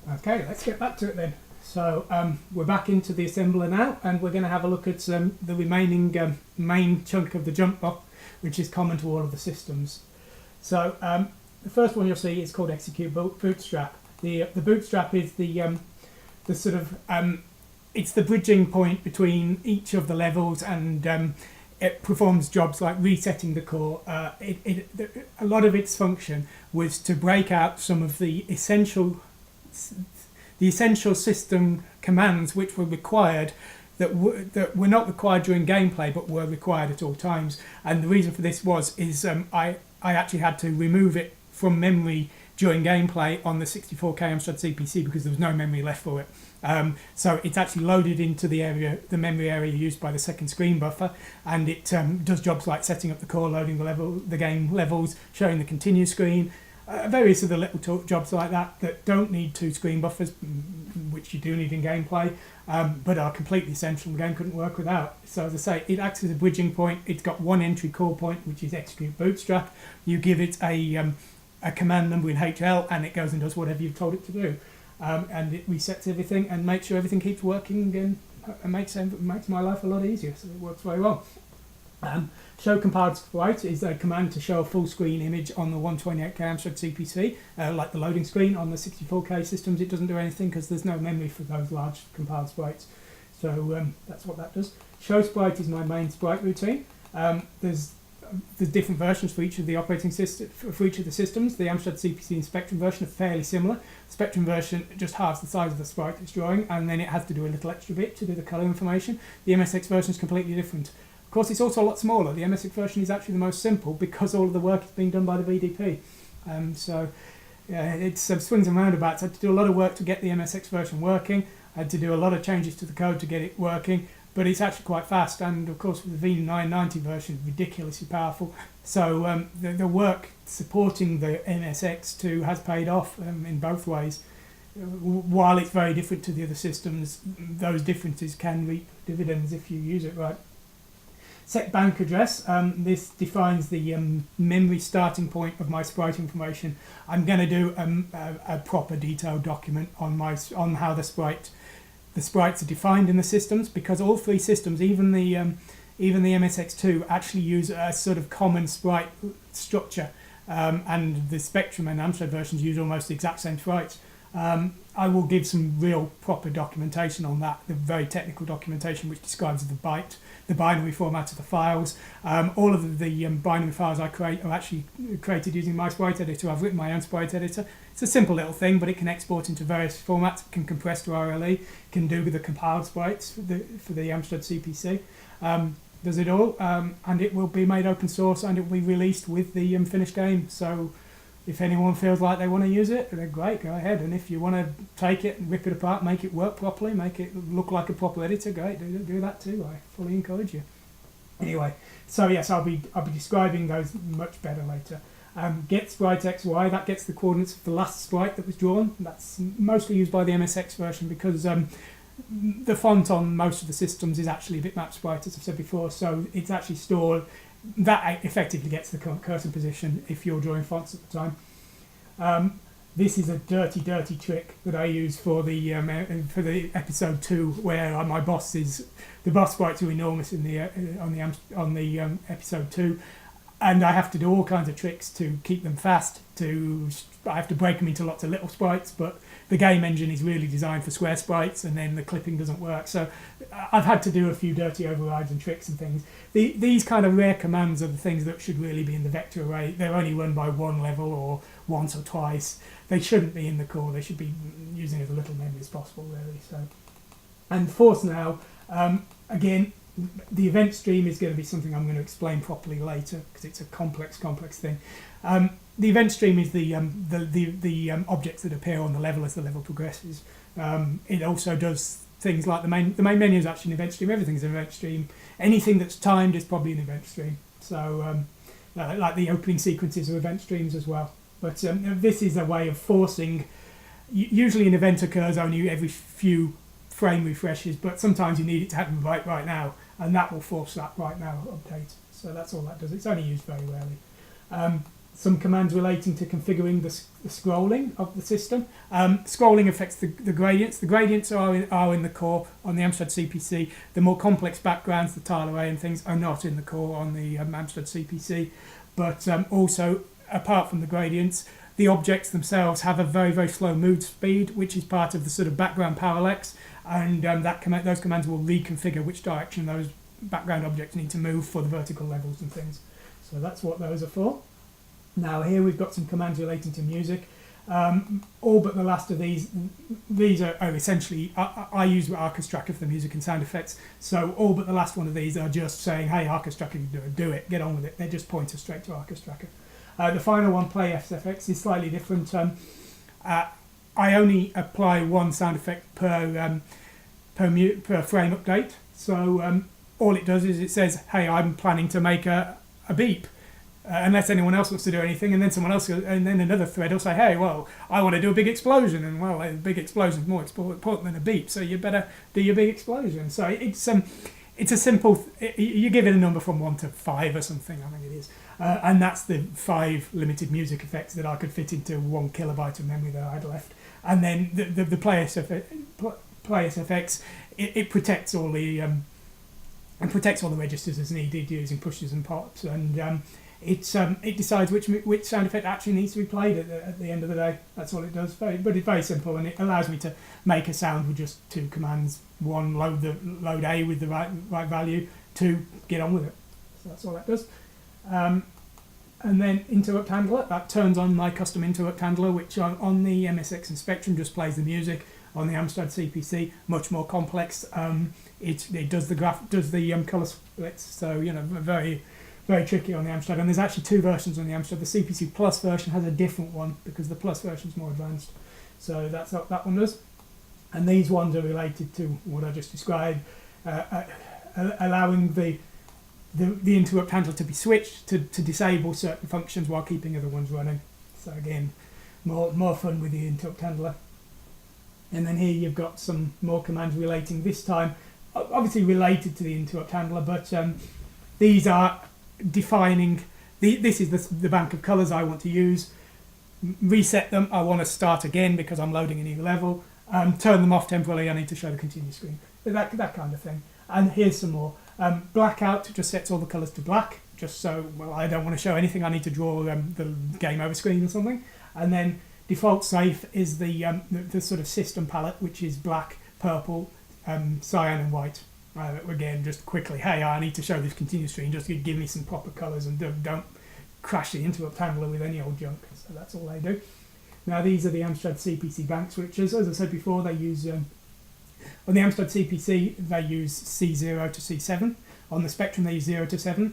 Speaker 1: Okay, let's get back to it then. So we're back into the assembler now, and we're going to have a look at the remaining main chunk of the jump block, which is common to all of the systems. So the first one you'll see is called Execute Bootstrap. The Bootstrap is the sort of it's the bridging point between each of the levels, and it performs jobs like resetting the core. A lot of its function was to break out some of the essential system commands which were required, that were not required during gameplay but were required at all times. And the reason for this is I actually had to remove it from memory during gameplay on the 64K Amstrad CPC because there was no memory left for it. So it's actually loaded into the memory area used by the second screen buffer, and it does jobs like setting up the core, loading the game levels, showing the continue screen, various other little jobs like that don't need 2 screen buffers, which you do need in gameplay, but are completely essential. The game couldn't work without. So as I say, it acts as a bridging point. It's got one entry core point, which is Execute Bootstrap. You give it a command number in HL, and it goes and does whatever you've told it to do. And it resets everything and makes sure everything keeps working, and makes my life a lot easier. So it works very well. Show compiled sprite is a command to show a full screen image on the 128K Amstrad CPC, like the loading screen. On the 64K systems it doesn't do anything because there's no memory for those large compiled sprites. So that's what that does. Show sprite is my main sprite routine. There's different versions for each of the operating system, for each of the systems. The Amstrad CPC and Spectrum version are fairly similar. The Spectrum version just halves the size of the sprite it's drawing, and then it has to do a little extra bit to do the colour information. The MSX version is completely different. Of course, it's also a lot smaller. The MSX version is actually the most simple because all of the work is being done by the VDP. So yeah, it's swings and roundabouts. I had to do a lot of work to get the MSX version working. I had to do a lot of changes to the code to get it working, but it's actually quite fast. And of course, with the V990 version, ridiculously powerful. So the work supporting the MSX2 has paid off in both ways. While it's very different to the other systems, those differences can reap dividends if you use it right. Set bank address. This defines the memory starting point of my sprite information. I'm going to do a proper detailed document on how the sprites are defined in the systems, because all three systems, even the MSX2, actually use a sort of common sprite structure, and the Spectrum and Amstrad versions use almost the exact same sprites. I will give some real proper documentation on that, the very technical documentation which describes the binary format of the files. All of the binary files I create are actually created using my sprite editor. I've written my own sprite editor. It's a simple little thing, but it can export into various formats, can compress to RLE, can do the compiled sprites for the Amstrad CPC. Does it all, and it will be made open source, and it will be released with the finished game. So if anyone feels like they want to use it, then great, go ahead. And if you want to take it and rip it apart, make it work properly, make it look like a proper editor, great, do that too. I fully encourage you. Anyway, so yes, I'll be describing those much better later. Get sprite XY, that gets the coordinates of the last sprite that was drawn. That's mostly used by the MSX version because the font on most of the systems is actually a bitmap sprite, as I've said before, so it's actually stored. That effectively gets the cursor position if you're drawing fonts at the time. This is a dirty trick that I use for the episode 2, where the boss sprites are enormous in on the episode 2, and I have to do all kinds of tricks to keep them fast. I have to break them into lots of little sprites, but the game engine is really designed for square sprites, and then the clipping doesn't work. So I've had to do a few dirty overrides and tricks and things. These kind of rare commands are the things that should really be in the vector array. They're only run by one level or once or twice. They shouldn't be in the core. They should be using as little memory as possible, really. So, and force now, again, the event stream is going to be something I'm going to explain properly later because it's a complex thing. The event stream is the objects that appear on the level as the level progresses. It also does things like the main menu is actually an event stream. Everything's an event stream. Anything that's timed is probably an event stream. So like the opening sequences are event streams as well. But this is a way of forcing. Usually an event occurs only every few frame refreshes, but sometimes you need it to happen right now, and that will force that right now update. So that's all that does. It's only used very rarely. Some commands relating to configuring the scrolling of the system. Scrolling affects the gradients. The gradients are in the core on the Amstrad CPC. The more complex backgrounds, the tile array and things, are not in the core on the Amstrad CPC. But also, apart from the gradients, the objects themselves have a very slow move speed, which is part of the sort of background parallax, and those commands will reconfigure which direction those background objects need to move for the vertical levels and things. So that's what those are for. Now here we've got some commands relating to music. All but the last of these are essentially, I use Arcus Tracker for the music and sound effects, so all but the last one of these are just saying, hey, Arcus Tracker, do it, get on with it. They just point us straight to Arcus Tracker. The final one, play SFX, is slightly different. I only apply one sound effect per frame update, so all it does is it says, hey, I'm planning to make a beep. Unless anyone else wants to do anything, and then someone else, and then another thread will say, hey, well, I want to do a big explosion, and well, a big explosion is more important than a beep, so you better do your big explosion. So it's a simple, you give it a number from 1 to 5 or something, I think it is, and that's the 5 limited music effects that I could fit into 1 kilobyte of memory that I had left. And then the play SFX, it protects all the registers as needed using pushes and pops, and it decides which sound effect actually needs to be played at the end of the day. That's all it does. But it's very simple, and it allows me to make a sound with just 2 commands. 1, load A with the right value. 2, get on with it. So that's all that does. And then interrupt handler, that turns on my custom interrupt handler, which on the MSX and Spectrum just plays the music, on the Amstrad CPC, much more complex. It does the colour splits, so very tricky on the Amstrad. And there's actually two versions on the Amstrad. The CPC Plus version has a different one because the Plus version is more advanced. So that's what that one does. And these ones are related to what I just described, allowing the interrupt handler to be switched to disable certain functions while keeping other ones running. So again, more fun with the interrupt handler. And then here you've got some more commands relating, this time obviously related to the interrupt handler, but these are defining, this is the bank of colours I want to use. Reset them, I want to start again because I'm loading a new level. Turn them off temporarily, I need to show the continue screen. That kind of thing. And here's some more. Blackout just sets all the colours to black, just so, well, I don't want to show anything, I need to draw the game over screen or something. And then default safe is the sort of system palette, which is black, purple, cyan and white. Again, just quickly, hey, I need to show this continue screen, just give me some proper colours and don't crash the interrupt handler with any old junk. So that's all they do. Now these are the Amstrad CPC bank switches. As I said before, they use, on the Amstrad CPC, they use C0 to C7. On the Spectrum, they use 0 to 7.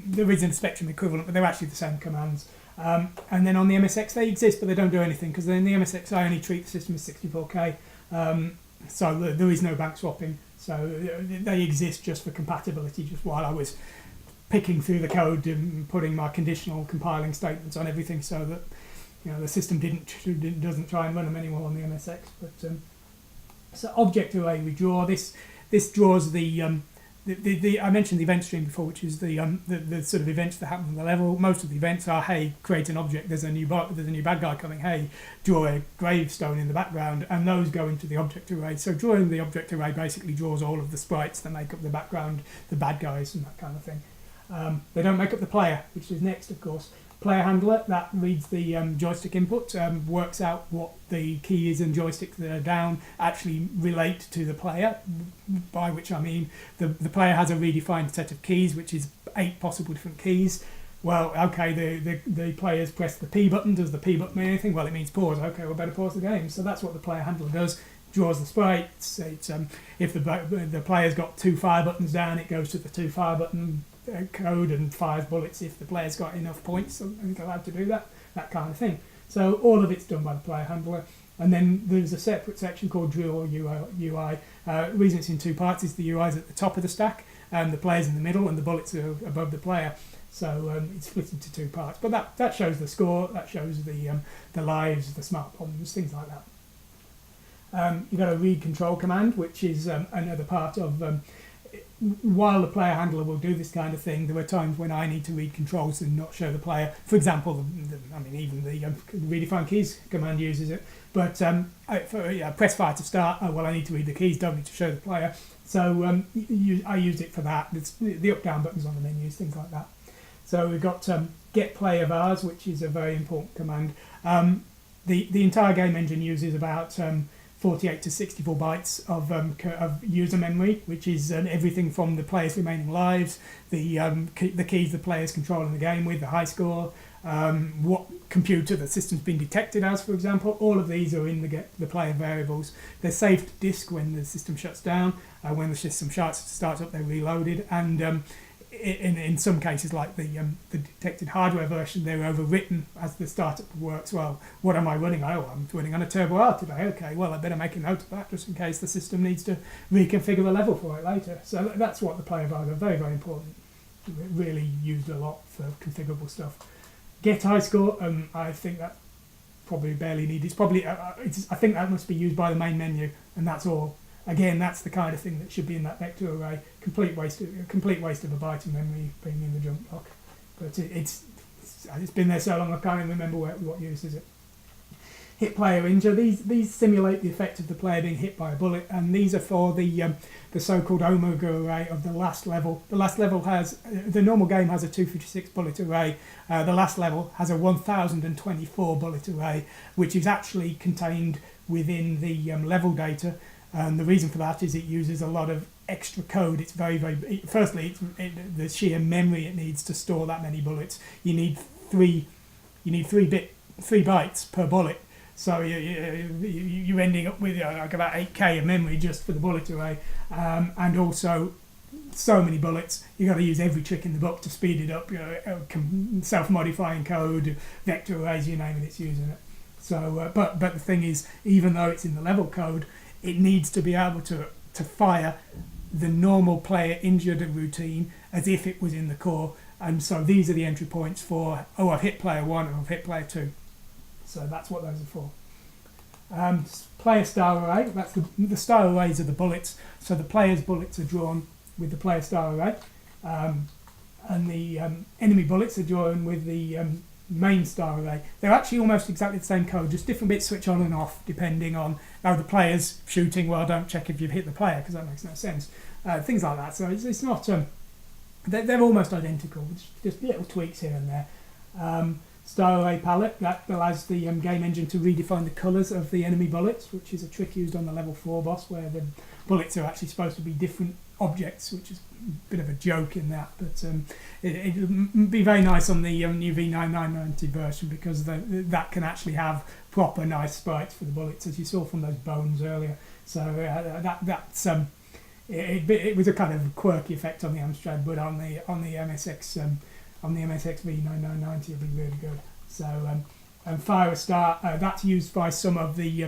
Speaker 1: There isn't a Spectrum equivalent, but they're actually the same commands. And then on the MSX, they exist, but they don't do anything, because in the MSX, I only treat the system as 64K. So there is no bank swapping. So they exist just for compatibility, just while I was picking through the code and putting my conditional compiling statements on everything, so that the system doesn't try and run them anymore on the MSX. But so object array we draw. This draws the I mentioned the event stream before, which is the sort of events that happen on the level. Most of the events are, hey, create an object. There's a new bad guy coming. Hey, draw a gravestone in the background, and those go into the object array. So drawing the object array basically draws all of the sprites that make up the background, the bad guys, and that kind of thing. They don't make up the player, which is next, of course. Player handler, that reads the joystick input, works out what the keys and joysticks that are down actually relate to the player, by which I mean the player has a redefined set of keys, which is 8 possible different keys. Well, okay, the players press the P button. Does the P button mean anything? Well, it means pause. Okay, well, better pause the game. So that's what the player handler does. Draws the sprites. It's if the player's got 2 fire buttons down, it goes to the 2 fire button code and fires bullets if the player's got enough points and is allowed to do that kind of thing. So all of it's done by the player handler. And then there's a separate section called Draw UI. The reason it's in 2 parts is the UI is at the top of the stack, and the player's in the middle, and the bullets are above the player. So it's split into 2 parts. But that shows the score, that shows the lives, the smart problems, things like that. You've got a read control command, which is another part of while the player handler will do this kind of thing, there are times when I need to read controls and not show the player. For example, even the redefine keys command uses it. But press fire to start. Oh, well, I need to read the keys, don't need to show the player. So I used it for that. It's the up-down buttons on the menus, things like that. So we've got get player vars, which is a very important command. The entire game engine uses about 48 to 64 bytes of user memory, which is everything from the player's remaining lives, the keys the player's controlling the game with, the high score, what computer the system's been detected as, for example. All of these are in the player variables. They're saved to disk when the system shuts down. When the system starts up, they're reloaded, and in some cases, like the detected hardware version, they're overwritten as the startup works. Well, what am I running? Oh, I'm running on a Turbo R today. Okay, well, I better make a note of that just in case the system needs to reconfigure the level for it later. So that's what the player vars are. Very, very important. Really used a lot for configurable stuff. Get high score. I think that probably barely needed. It's probably. I think that must be used by the main menu, and that's all. Again, that's the kind of thing that should be in that vector array. Complete waste of a byte of memory being in the jump block. But it's been there so long I can't even remember what uses it. Hit player injure. These simulate the effect of the player being hit by a bullet, and these are for the so-called omega array of the last level. The last level the normal game has a 256 bullet array. The last level has a 1024 bullet array, which is actually contained within the level data. And the reason for that is it uses a lot of extra code. It's very, very. Firstly, the sheer memory it needs to store that many bullets. You need 3 bytes per bullet. So you're ending up with like about 8k of memory just for the bullet array, and also so many bullets. You got to use every trick in the book to speed it up. Self-modifying code, vector arrays, you name it, it's using it. So, but the thing is, even though it's in the level code, it needs to be able to fire the normal player injured routine as if it was in the core. And so these are the entry points for, oh, I've hit player 1 and I've hit player 2. So that's what those are for. Player star array, that's the star arrays are the bullets. So the player's bullets are drawn with the player star array. And the enemy bullets are drawn with the main star array. They're actually almost exactly the same code, just different bits switch on and off depending on how the player's shooting. Well, don't check if you've hit the player because that makes no sense. Things like that. So it's not... They're almost identical, just little tweaks here and there. Star array palette, that allows the game engine to redefine the colours of the enemy bullets, which is a trick used on the level 4 boss where the bullets are actually supposed to be different objects, which is a bit of a joke in that, but it'd be very nice on the new V9990 version because that can actually have proper nice sprites for the bullets, as you saw from those bones earlier. So that's it was a kind of quirky effect on the Amstrad, but on the MSX V9990 it'd be really good. So and fire a star, that's used by some of the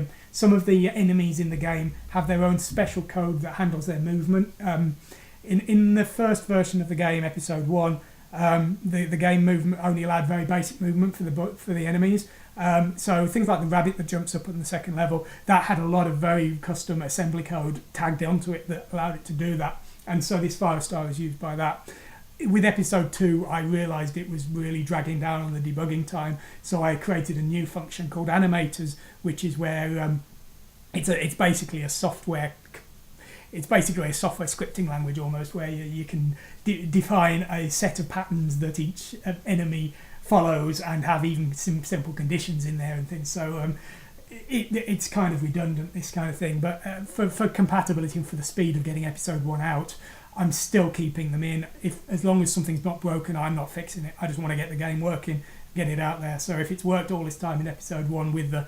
Speaker 1: enemies in the game have their own special code that handles their movement. In the first version of the game, episode 1, the game movement only allowed very basic movement for the enemies. So things like the rabbit that jumps up on the second level, that had a lot of very custom assembly code tagged onto it that allowed it to do that. And so this fire star is used by that. With episode 2, I realised it was really dragging down on the debugging time, so I created a new function called animators, which is where it's basically a software scripting language almost, where you can define a set of patterns that each enemy follows and have even some simple conditions in there and things. So it's kind of redundant, this kind of thing, but for compatibility and for the speed of getting episode 1 out, I'm still keeping them in. As long as something's not broken, I'm not fixing it. I just want to get the game working, get it out there. So if it's worked all this time in episode 1 with the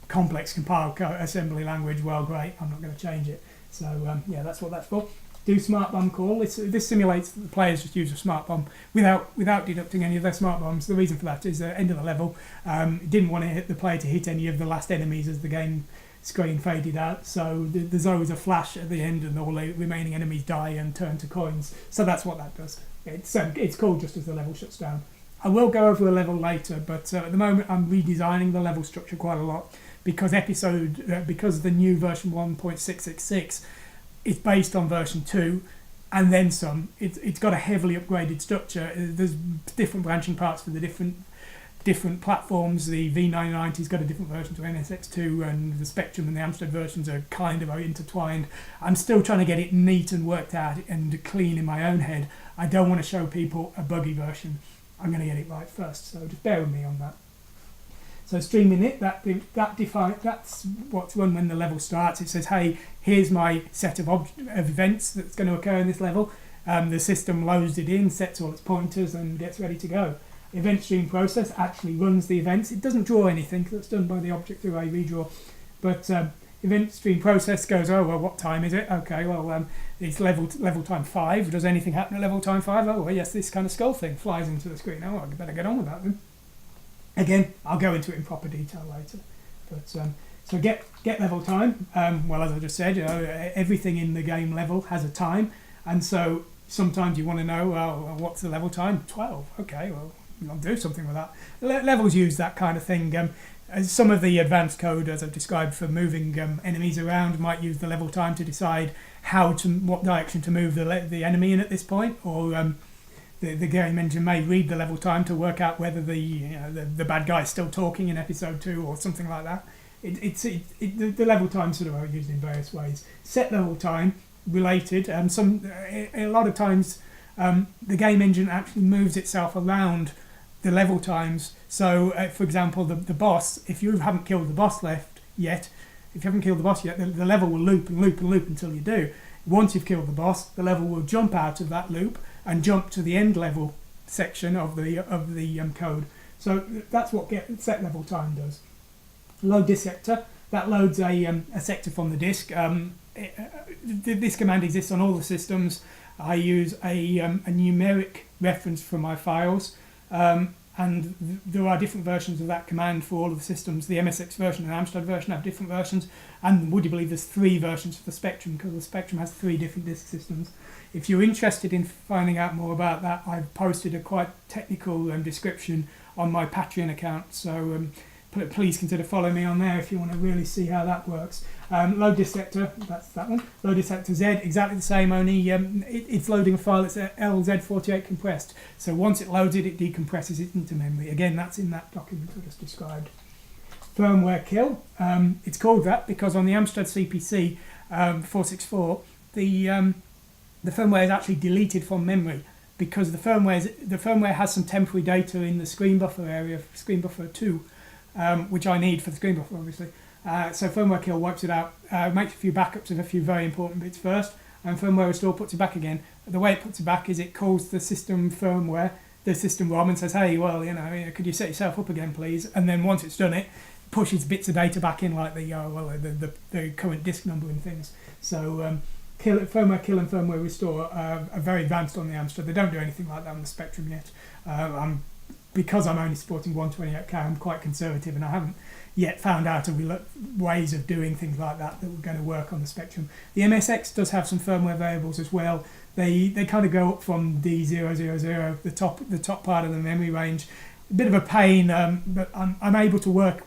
Speaker 1: complex compiled assembly language, well, great, I'm not going to change it. So yeah, that's what that's for. Do smart bomb call. This simulates that the players just use a smart bomb without deducting any of their smart bombs. The reason for that is at the end of the level, didn't want the player to hit any of the last enemies as the game screen faded out, so there's always a flash at the end and all the remaining enemies die and turn to coins. So that's what that does. It's cool just as the level shuts down. I will go over a level later, but at the moment I'm redesigning the level structure quite a lot because the new version 1.666 is based on version 2 and then some. It's got a heavily upgraded structure. There's different branching parts for the different platforms. The V990's got a different version to MSX2, and the Spectrum and the Amstrad versions are kind of intertwined. I'm still trying to get it neat and worked out and clean in my own head. I don't want to show people a buggy version. I'm going to get it right first, so just bear with me on that. So streaming it, that's what's run when the level starts. It says, hey, here's my set of events that's going to occur in this level. The system loads it in, sets all its pointers and gets ready to go. Event stream process actually runs the events. It doesn't draw anything, that's done by the object array redraw. But event stream process goes, oh, well, what time is it? Okay, well, it's level time 5. Does anything happen at level time 5? Oh, well, yes, this kind of skull thing flies into the screen. Oh, I better get on with that then. Again, I'll go into it in proper detail later. But so get level time. Well, as I just said, everything in the game level has a time, and so sometimes you want to know, well, what's the level time? 12. Okay, well, I'll do something with that. Levels use that kind of thing. Some of the advanced code, as I've described, for moving enemies around, might use the level time to decide what direction to move the enemy in at this point, or the game engine may read the level time to work out whether the bad guy is still talking in episode 2 or something like that. The level time sort of are used in various ways. Set level time related. A lot of times the game engine actually moves itself around the level times. So, for example, the boss, if you haven't killed the boss yet, the level will loop and loop and loop until you do. Once you've killed the boss, the level will jump out of that loop and jump to the end level section of the code. So that's what set level time does. Load disk sector, that loads a sector from the disk. This command exists on all the systems. I use a numeric reference for my files, and there are different versions of that command for all of the systems. The MSX version and Amstrad version have different versions, and would you believe there's 3 versions for the Spectrum, because the Spectrum has 3 different disk systems. If you're interested in finding out more about that, I've posted a quite technical description on my Patreon account, so please consider following me on there if you want to really see how that works. Load disk sector, that's that one. Load disk sector Z, exactly the same, only it's loading a file that's LZ48 compressed. So once it loads it, it decompresses it into memory. Again, that's in that document I just described. Firmware kill, it's called that because on the Amstrad CPC 464, the firmware is actually deleted from memory, because the firmware has some temporary data in the screen buffer area, screen buffer 2, which I need for the screen buffer, obviously. So firmware kill wipes it out, makes a few backups of a few very important bits first, and firmware restore puts it back again. The way it puts it back is it calls the system firmware, the system ROM, and says, hey, well, could you set yourself up again, please? And then once it's done it, pushes bits of data back in, like the current disk number and things. So firmware kill and firmware restore are very advanced on the Amstrad. They don't do anything like that on the Spectrum yet. Because I'm only supporting 128K, I'm quite conservative, and I haven't yet found out ways of doing things like that were going to work on the Spectrum. The MSX does have some firmware variables as well. They kind of go up from D000, the top part of the memory range. A bit of a pain, but I'm able to work.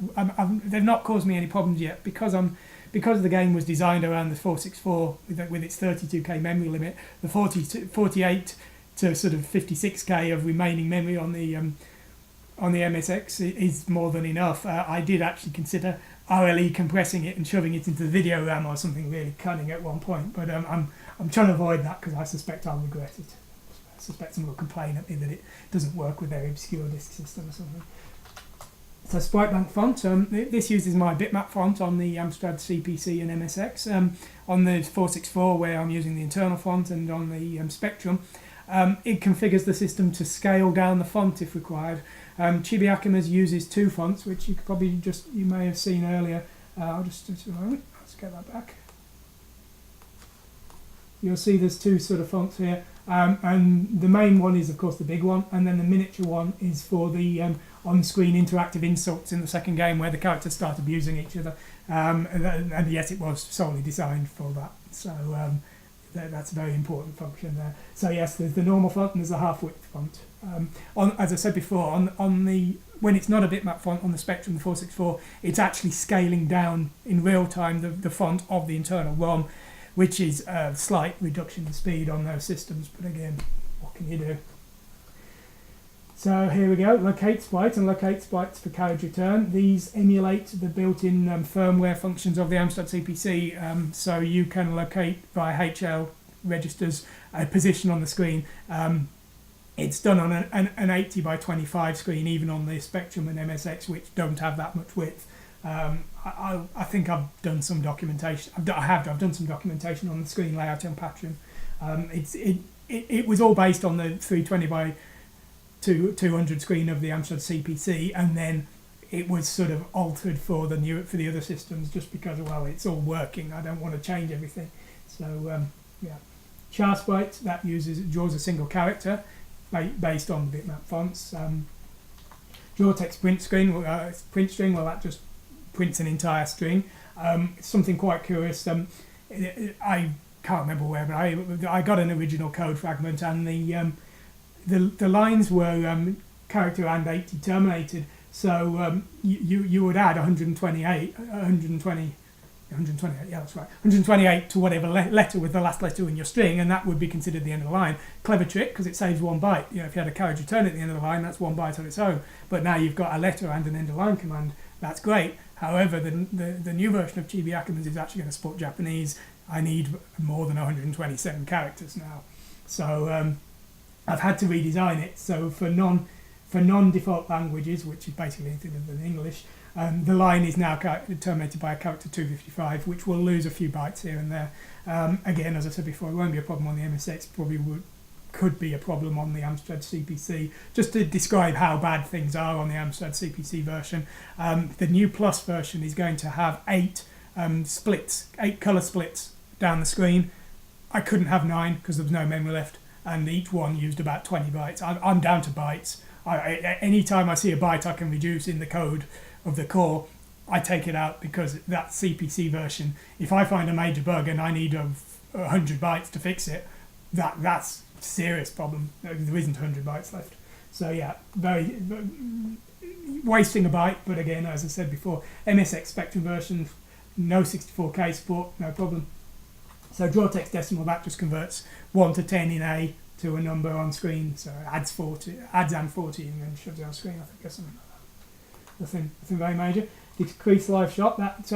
Speaker 1: They've not caused me any problems yet because the game was designed around the 464 with its 32K memory limit. The 48 to sort of 56K of remaining memory on the MSX is more than enough. I did actually consider RLE compressing it and shoving it into the video RAM or something really cunning at one point, but I'm trying to avoid that because I suspect I'll regret it. I suspect someone will complain at me that it doesn't work with their obscure disk system or something. So Sprite Bank font, this uses my bitmap font on the Amstrad CPC and MSX. On the 464 where I'm using the internal font, and on the Spectrum, it configures the system to scale down the font if required. Chibi Akumas uses 2 fonts, which you may have seen earlier. I'll just a moment. Let's get that back. You'll see there's 2 sort of fonts here, and the main one is of course the big one, and then the miniature one is for the on-screen interactive insults in the second game where the characters start abusing each other. And yes, it was solely designed for that. So that's a very important function there. So yes, there's the normal font and there's the half-width font. As I said before, when it's not a bitmap font on the Spectrum, the 464, it's actually scaling down in real time the font of the internal ROM, which is a slight reduction in speed on those systems. But again, what can you do? So here we go, locate sprite and locate sprites for carriage return. These emulate the built-in firmware functions of the Amstrad CPC, so you can locate via HL registers a position on the screen. It's done on an 80 by 25 screen, even on the Spectrum and MSX, which don't have that much width. I think I've done some documentation. I've done some documentation on the screen layout on Patreon. It was all based on the 320 by 200 screen of the Amstrad CPC, and then it was sort of altered for the other systems just because, well, it's all working. I don't want to change everything. So yeah, char sprite that draws a single character based on bitmap fonts. Draw text print string, well, that just prints an entire string. It's something quite curious. I can't remember where, but I got an original code fragment, and the lines were character and 80 terminated, so you would add 128, yeah, that's right, 128 to whatever letter with the last letter in your string, and that would be considered the end of the line. Clever trick, because it saves 1 byte. If you had a carriage return at the end of the line, that's 1 byte on its own. But now you've got a letter and an end of line command. That's great. However, the new version of Chibi Akumas is actually going to support Japanese. I need more than 127 characters now. So I've had to redesign it. So for non-default languages, which is basically anything other than English, the line is now terminated by a character 255, which will lose a few bytes here and there. Again, as I said before, it won't be a problem on the MSX. Probably would could be a problem on the Amstrad CPC. Just to describe how bad things are on the Amstrad CPC version, the new Plus version is going to have 8 colour splits down the screen. I couldn't have 9 because there was no memory left, and each one used about 20 bytes. I'm down to bytes. Anytime I see a byte I can reduce in the code of the core, I take it out, because that CPC version, if I find a major bug and I need 100 bytes to fix it, that's a serious problem. There isn't 100 bytes left. So yeah, very wasting a byte. But again, as I said before, MSX Spectrum version, no 64K support, no problem. So draw text decimal, that just converts 1 to 10 in A to a number on screen. So adds and 40 and then shoves it on screen, I think, or something like that. Nothing very major. Decrease live shot, that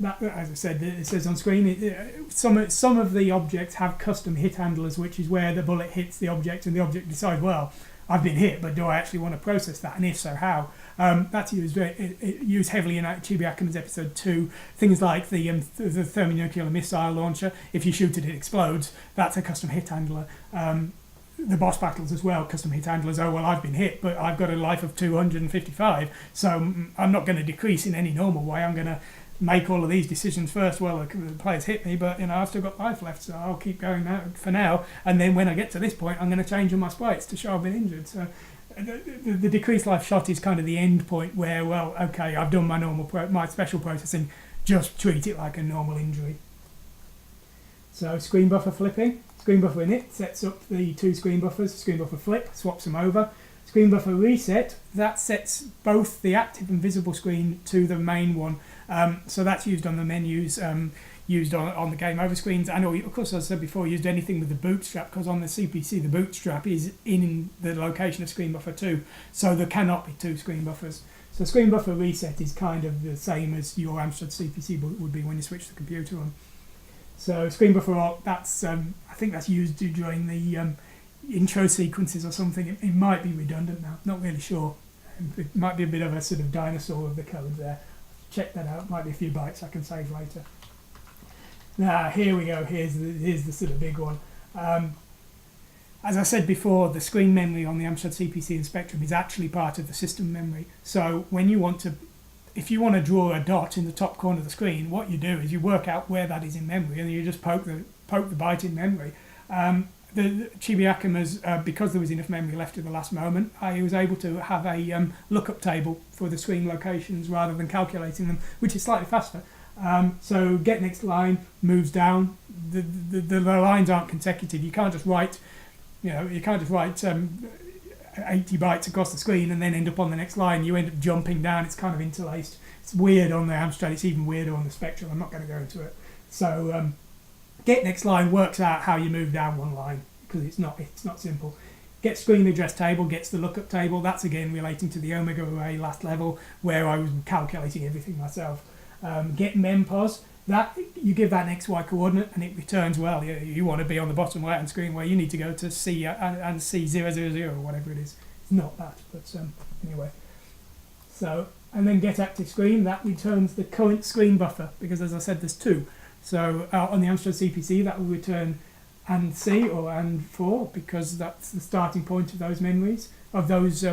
Speaker 1: as I said, it says on screen, some of the objects have custom hit handlers, which is where the bullet hits the object and the object decides, well, I've been hit, but do I actually want to process that, and if so, how? That's used heavily in Chibi Akumas episode 2. Things like the thermonuclear missile launcher. If you shoot it, it explodes. That's a custom hit handler. The boss battles as well, custom hit handlers. Oh, well, I've been hit, but I've got a life of 255, so I'm not going to decrease in any normal way. I'm going to make all of these decisions first. Well, the players hit me, but I've still got life left, so I'll keep going now for now. And then when I get to this point, I'm going to change all my sprites to show I've been injured. So the decreased life shot is kind of the end point where, well, okay, I've done my my special processing. Just treat it like a normal injury. So screen buffer flipping. Screen buffer init sets up the 2 screen buffers. Screen buffer flip swaps them over. Screen buffer reset, that sets both the active and visible screen to the main one. So that's used on the menus, used on the game over screens, and of course, as I said before, used anything with the bootstrap, because on the CPC the bootstrap is in the location of screen buffer 2, so there cannot be 2 screen buffers. So screen buffer reset is kind of the same as your Amstrad CPC would be when you switch the computer on. So screen buffer alt, that's I think that's used during the intro sequences or something. It might be redundant now, not really sure. It might be a bit of a sort of dinosaur of the code there. Check that out, might be a few bytes I can save later. Now here we go, here's the sort of big one. As I said before, the screen memory on the Amstrad CPC and Spectrum is actually part of the system memory. So when if you want to draw a dot in the top corner of the screen, what you do is you work out where that is in memory, and you just poke the byte in memory. The Chibi Akumas, because there was enough memory left at the last moment, I was able to have a lookup table for the screen locations rather than calculating them, which is slightly faster. So get next line moves down. The lines aren't consecutive. You can't just write, 80 bytes across the screen and then end up on the next line. You end up jumping down. It's kind of interlaced. It's weird on the Amstrad. It's even weirder on the Spectrum. I'm not going to go into it. So get next line works out how you move down one line, because it's not simple. Get screen address table gets the lookup table. That's again relating to the Omega array last level, where I was calculating everything myself. Get mempos, that you give that an XY coordinate and it returns, well, you want to be on the bottom right hand screen where you need to go to C and C000 or whatever it is. It's not that, but anyway. So, and then get active screen, that returns the current screen buffer, because as I said, there's 2. So on the Amstrad CPC, that will return and C or and 4, because that's the starting point of those memories, of those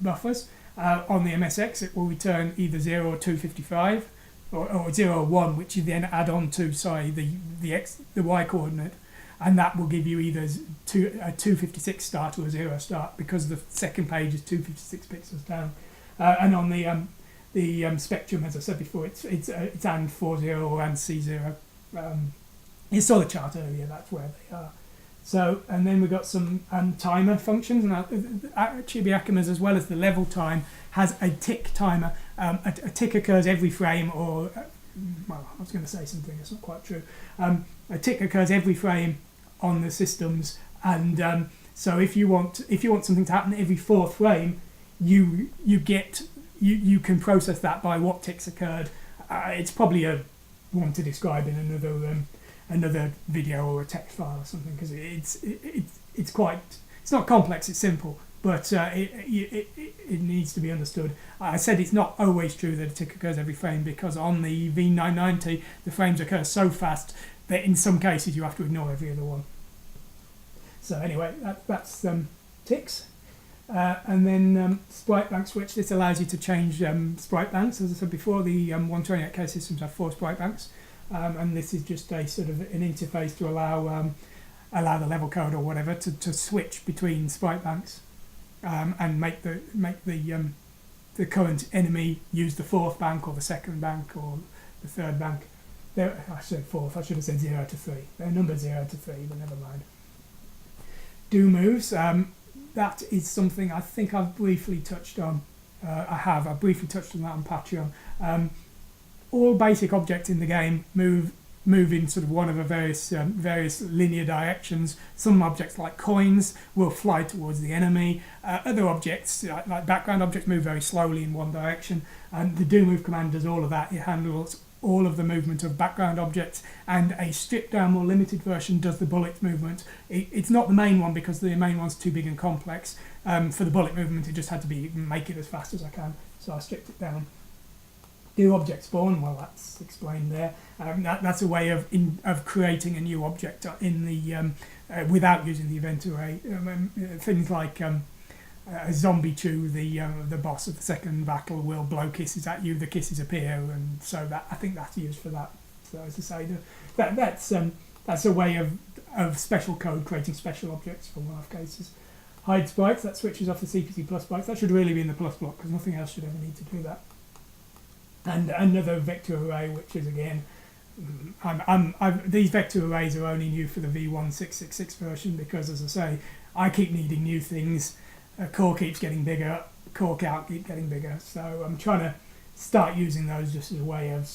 Speaker 1: buffers. On the MSX, it will return either 0 or 255, or 0 or 1, which you then add on to, the Y coordinate, and that will give you either a 256 start or a 0 start, because the second page is 256 pixels down. And on the Spectrum, as I said before, it's and 40 or and C0. You saw the chart earlier, that's where they are. So, and then we've got some timer functions. Now, Chibi Akumas, as well as the level time, has a tick timer. A tick occurs every frame, or, well, I was going to say something that's not quite true. A tick occurs every frame on the systems, and so if you want something to happen every 4th frame, you can process that by what ticks occurred. It's probably a one to describe in another video or a text file or something, because it's not complex, it's simple, but it needs to be understood. I said it's not always true that a tick occurs every frame, because on the V990 the frames occur so fast that in some cases you have to ignore every other one. So anyway, that's ticks. And then sprite bank switch. This allows you to change sprite banks. As I said before, the 128K systems have 4 sprite banks, and this is just a sort of an interface to allow the level code or whatever to switch between sprite banks, and make the current enemy use the 4th bank or the 2nd bank or the 3rd bank. I said 4th. I should have said 0 to 3. They're numbered 0 to 3, but never mind. Do moves. That is something I think I've briefly touched on. I've briefly touched on that on Patreon. All basic objects in the game move in sort of one of the various linear directions. Some objects like coins will fly towards the enemy. Other objects, like background objects, move very slowly in one direction. And the do move command does all of that. It handles all of the movement of background objects, and a stripped down, more limited version does the bullet movement. It's not the main one because the main one's too big and complex. For the bullet movement, it just had to be make it as fast as I can, so I stripped it down. Do object spawn? Well, that's explained there. That's a way of creating a new object in the without using the event array. Things like a zombie chew, the boss of the second battle, will blow kisses at you. The kisses appear, and so that I think that's used for that. So as I say, that's a way of special code creating special objects for one-off cases. Hide sprites, that switches off the CPC plus bytes. That should really be in the plus block because nothing else should ever need to do that. And another vector array, which is again, these vector arrays are only new for the V1666 version because, as I say, I keep needing new things. Core keeps getting bigger, core count keeps getting bigger, so I'm trying to start using those just as a way of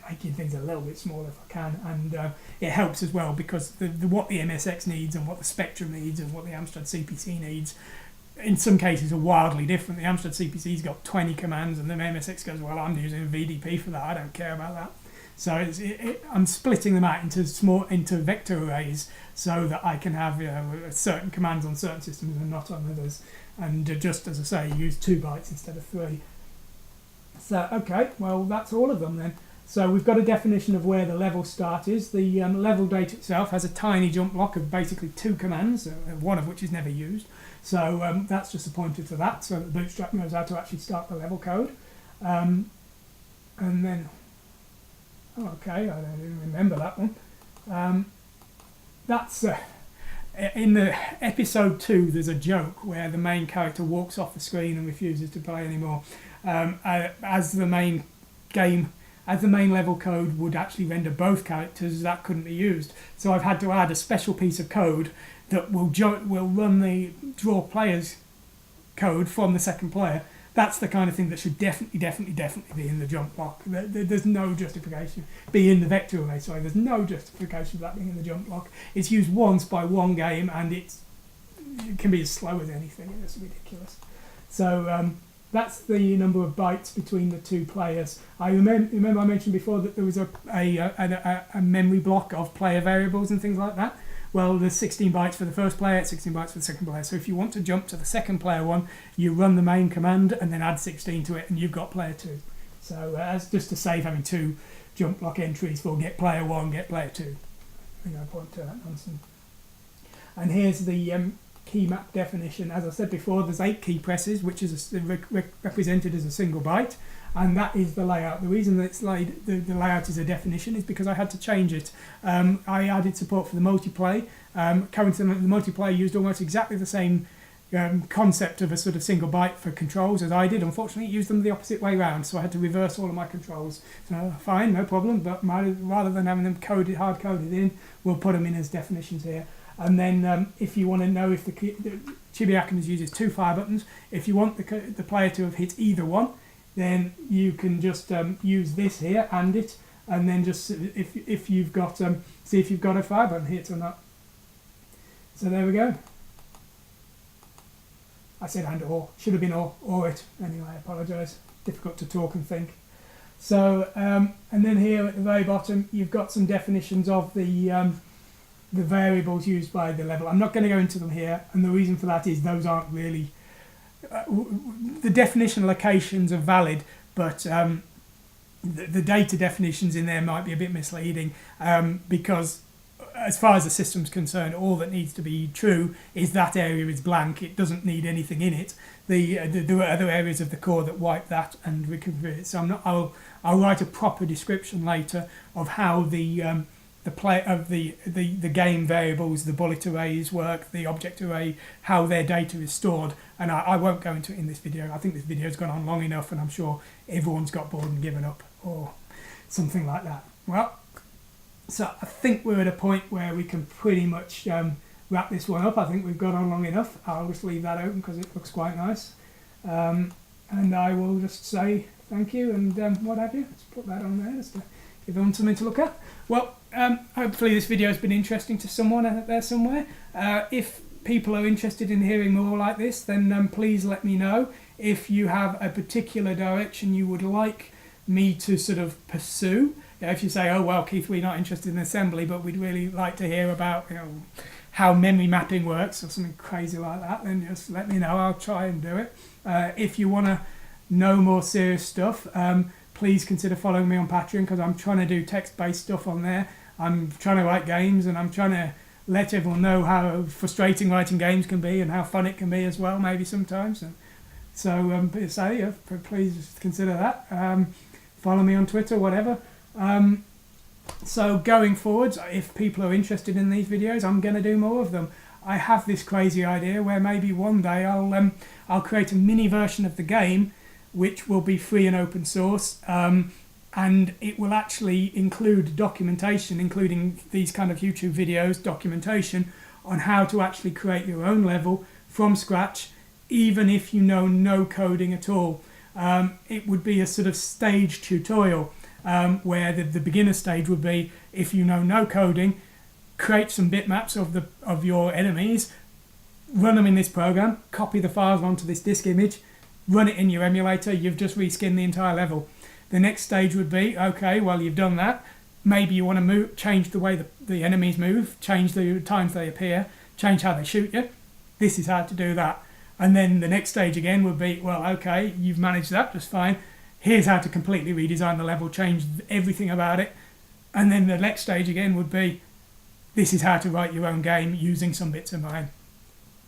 Speaker 1: making things a little bit smaller if I can, and it helps as well because what the MSX needs and what the Spectrum needs and what the Amstrad CPC needs in some cases are wildly different. The Amstrad CPC's got 20 commands and the MSX goes, well, I'm using a VDP for that, I don't care about that. So I'm splitting them out into vector arrays so that I can have certain commands on certain systems and not on others. And just as I say, use 2 bytes instead of 3. So okay, well that's all of them then. So we've got a definition of where the level start is. The level data itself has a tiny jump block of basically 2 commands, one of which is never used. So that's just a pointer to that, so that Bootstrap knows how to actually start the level code. And then, okay, I don't even remember that one. That's in the episode 2. There's a joke where the main character walks off the screen and refuses to play anymore, as the main level code would actually render both characters. That couldn't be used, so I've had to add a special piece of code that will run the draw players code from the second player. That's the kind of thing that should definitely be in the jump block. There's no justification. Be in the vector array, sorry. There's no justification for that being in the jump block. It's used once by one game, and it can be as slow as anything. It's ridiculous. So that's the number of bytes between the 2 players. I remember I mentioned before that there was a memory block of player variables and things like that. Well, there's 16 bytes for the first player, 16 bytes for the second player. So if you want to jump to the second player one, you run the main command and then add 16 to it, and you've got player 2. So that's just to save having 2 jump block entries for get player 1, get player 2. No point to that nonsense. And here's the key map definition. As I said before, there's 8 key presses, which is represented as a single byte. And that is the layout. The reason that the layout is a definition is because I had to change it. I added support for the multiplay. Coincidentally, the multiplayer used almost exactly the same concept of a sort of single byte for controls as I did. Unfortunately, it used them the opposite way round, so I had to reverse all of my controls. So fine, no problem, but rather than having them hard-coded in, we'll put them in as definitions here. And then if you want to know if the Chibi Akumas uses 2 fire buttons, if you want the player to have hit either one, then you can just use this here and it, and then just if you've got see if you've got a fire button hit or not. So there we go. I said and or, should have been or it. Anyway, I apologise. Difficult to talk and think. So and then here at the very bottom, you've got some definitions of the variables used by the level. I'm not going to go into them here, and the reason for that is those aren't really. The definition locations are valid, but the data definitions in there might be a bit misleading because as far as the system's concerned, all that needs to be true is that area is blank. It doesn't need anything in it. There are other areas of the core that wipe that and reconfigure it. So I'll write a proper description later of how the game variables, the bullet arrays work, the object array, how their data is stored, and I won't go into it in this video. I think this video's gone on long enough, and I'm sure everyone's got bored and given up or something like that. Well, so I think we're at a point where we can pretty much wrap this one up. I think we've gone on long enough. I'll just leave that open because it looks quite nice, and I will just say thank you and what have you. Let's put that on there just to give everyone something to look at. Well, hopefully this video has been interesting to someone out there somewhere. If people are interested in hearing more like this, then please let me know. If you have a particular direction you would like me to sort of pursue, if you say, oh well, Keith, we're not interested in assembly, but we'd really like to hear about, you know, how memory mapping works or something crazy like that, then just let me know. I'll try and do it. If you want to know more serious stuff, please consider following me on Patreon, because I'm trying to do text-based stuff on there. I'm trying to write games, and I'm trying to let everyone know how frustrating writing games can be and how fun it can be as well, maybe sometimes. And so please consider that. Follow me on Twitter, whatever. So going forwards, if people are interested in these videos, I'm going to do more of them. I have this crazy idea where maybe one day I'll create a mini version of the game which will be free and open source, and it will actually include documentation, including these kind of YouTube videos, documentation on how to actually create your own level from scratch, even if you know no coding at all. It would be a sort of stage tutorial where the beginner stage would be, if you know no coding, create some bitmaps of your enemies, run them in this program, copy the files onto this disk image, run it in your emulator, you've just reskinned the entire level. The next stage would be, okay, well, you've done that. Maybe you want to change the way the enemies move, change the times they appear, change how they shoot you. This is how to do that. And then the next stage again would be, well, okay, you've managed that just fine. Here's how to completely redesign the level, change everything about it. And then the next stage again would be, this is how to write your own game using some bits of mine.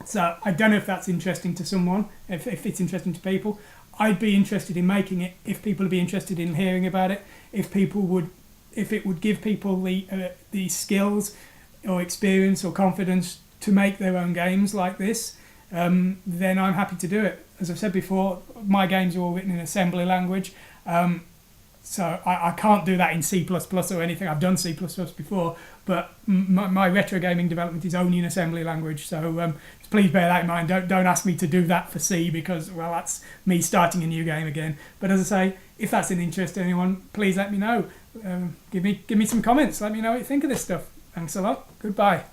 Speaker 1: So I don't know if that's interesting to someone, if it's interesting to people. I'd be interested in making it if people would be interested in hearing about it. If it would give people the skills or experience or confidence to make their own games like this, then I'm happy to do it. As I've said before, my games are all written in assembly language, so I can't do that in C++ or anything. I've done C++ before, but my retro gaming development is only in assembly language, so please bear that in mind. Don't ask me to do that for C, because, well, that's me starting a new game again. But as I say, if that's an interest to anyone, please let me know. Give me some comments. Let me know what you think of this stuff. Thanks a lot. Goodbye.